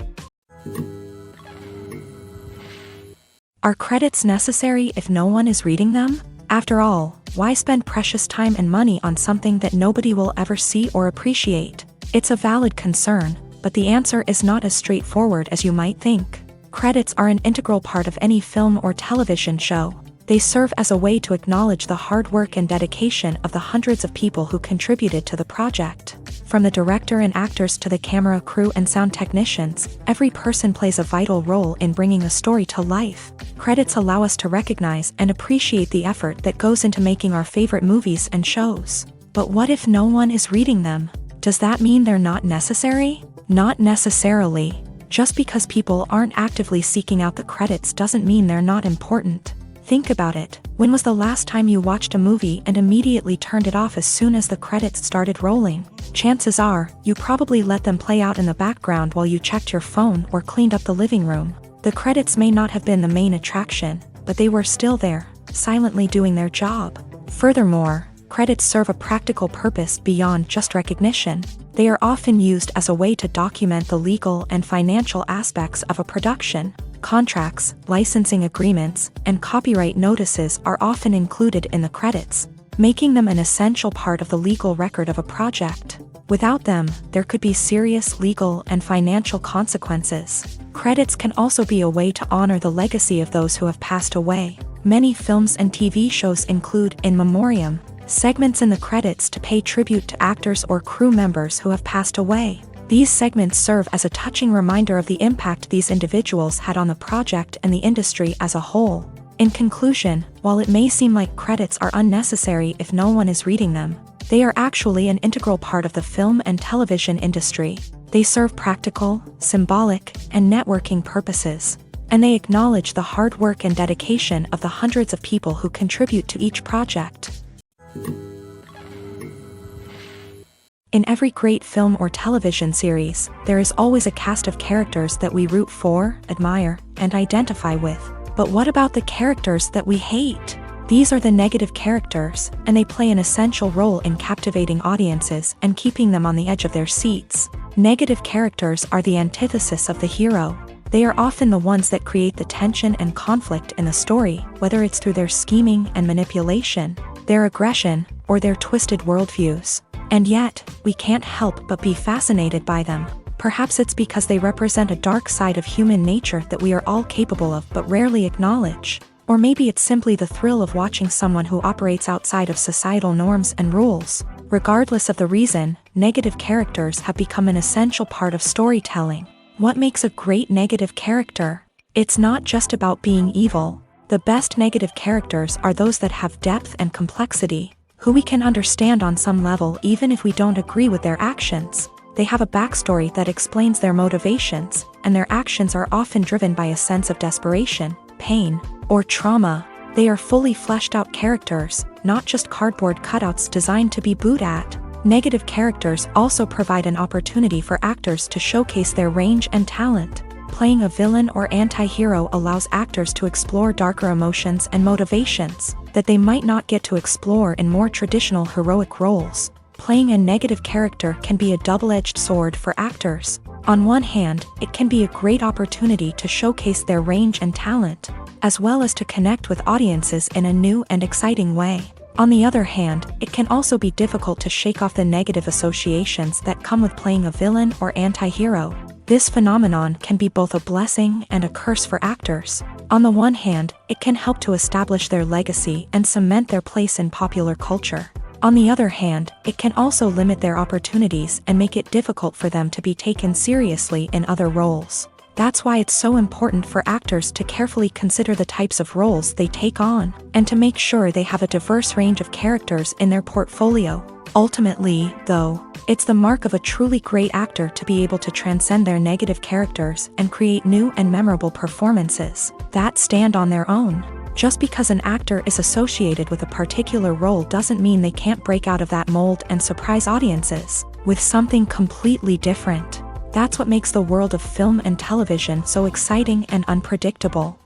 Are credits necessary if no one is reading them? After all, why spend precious time and money on something that nobody will ever see or appreciate? It's a valid concern, but the answer is not as straightforward as you might think. Credits are an integral part of any film or television show. They serve as a way to acknowledge the hard work and dedication of the hundreds of people who contributed to the project. From the director and actors to the camera crew and sound technicians, every person plays a vital role in bringing a story to life. Credits allow us to recognize and appreciate the effort that goes into making our favorite movies and shows. But what if no one is reading them? Does that mean they're not necessary? Not necessarily. Just because people aren't actively seeking out the credits doesn't mean they're not important. Think about it. When was the last time you watched a movie and immediately turned it off as soon as the credits started rolling? Chances are, you probably let them play out in the background while you checked your phone or cleaned up the living room. The credits may not have been the main attraction, but they were still there, silently doing their job. Furthermore, credits serve a practical purpose beyond just recognition. They are often used as a way to document the legal and financial aspects of a production. Contracts, licensing agreements, and copyright notices are often included in the credits, making them an essential part of the legal record of a project. Without them, there could be serious legal and financial consequences. Credits can also be a way to honor the legacy of those who have passed away. Many films and TV shows include in memoriam segments in the credits to pay tribute to actors or crew members who have passed away. These segments serve as a touching reminder of the impact these individuals had on the project and the industry as a whole. In conclusion, while it may seem like credits are unnecessary if no one is reading them, they are actually an integral part of the film and television industry. They serve practical, symbolic, and networking purposes, and they acknowledge the hard work and dedication of the hundreds of people who contribute to each project. In every great film or television series, there is always a cast of characters that we root for, admire, and identify with. But what about the characters that we hate? These are the negative characters, and they play an essential role in captivating audiences and keeping them on the edge of their seats. Negative characters are the antithesis of the hero. They are often the ones that create the tension and conflict in the story, whether it's through their scheming and manipulation, their aggression, or their twisted worldviews. And yet, we can't help but be fascinated by them. Perhaps it's because they represent a dark side of human nature that we are all capable of but rarely acknowledge. Or maybe it's simply the thrill of watching someone who operates outside of societal norms and rules. Regardless of the reason, negative characters have become an essential part of storytelling. What makes a great negative character? It's not just about being evil. The best negative characters are those that have depth and complexity, who we can understand on some level even if we don't agree with their actions. They have a backstory that explains their motivations, and their actions are often driven by a sense of desperation, pain, or trauma. They are fully fleshed out characters, not just cardboard cutouts designed to be booed at. Negative characters also provide an opportunity for actors to showcase their range and talent. Playing a villain or anti-hero allows actors to explore darker emotions and motivations that they might not get to explore in more traditional heroic roles. Playing a negative character can be a double-edged sword for actors. On one hand, it can be a great opportunity to showcase their range and talent, as well as to connect with audiences in a new and exciting way. On the other hand, it can also be difficult to shake off the negative associations that come with playing a villain or anti-hero. This phenomenon can be both a blessing and a curse for actors. On the one hand, it can help to establish their legacy and cement their place in popular culture. On the other hand, it can also limit their opportunities and make it difficult for them to be taken seriously in other roles. That's why it's so important for actors to carefully consider the types of roles they take on, and to make sure they have a diverse range of characters in their portfolio. Ultimately, though, it's the mark of a truly great actor to be able to transcend their negative characters and create new and memorable performances that stand on their own. Just because an actor is associated with a particular role doesn't mean they can't break out of that mold and surprise audiences with something completely different. That's what makes the world of film and television so exciting and unpredictable.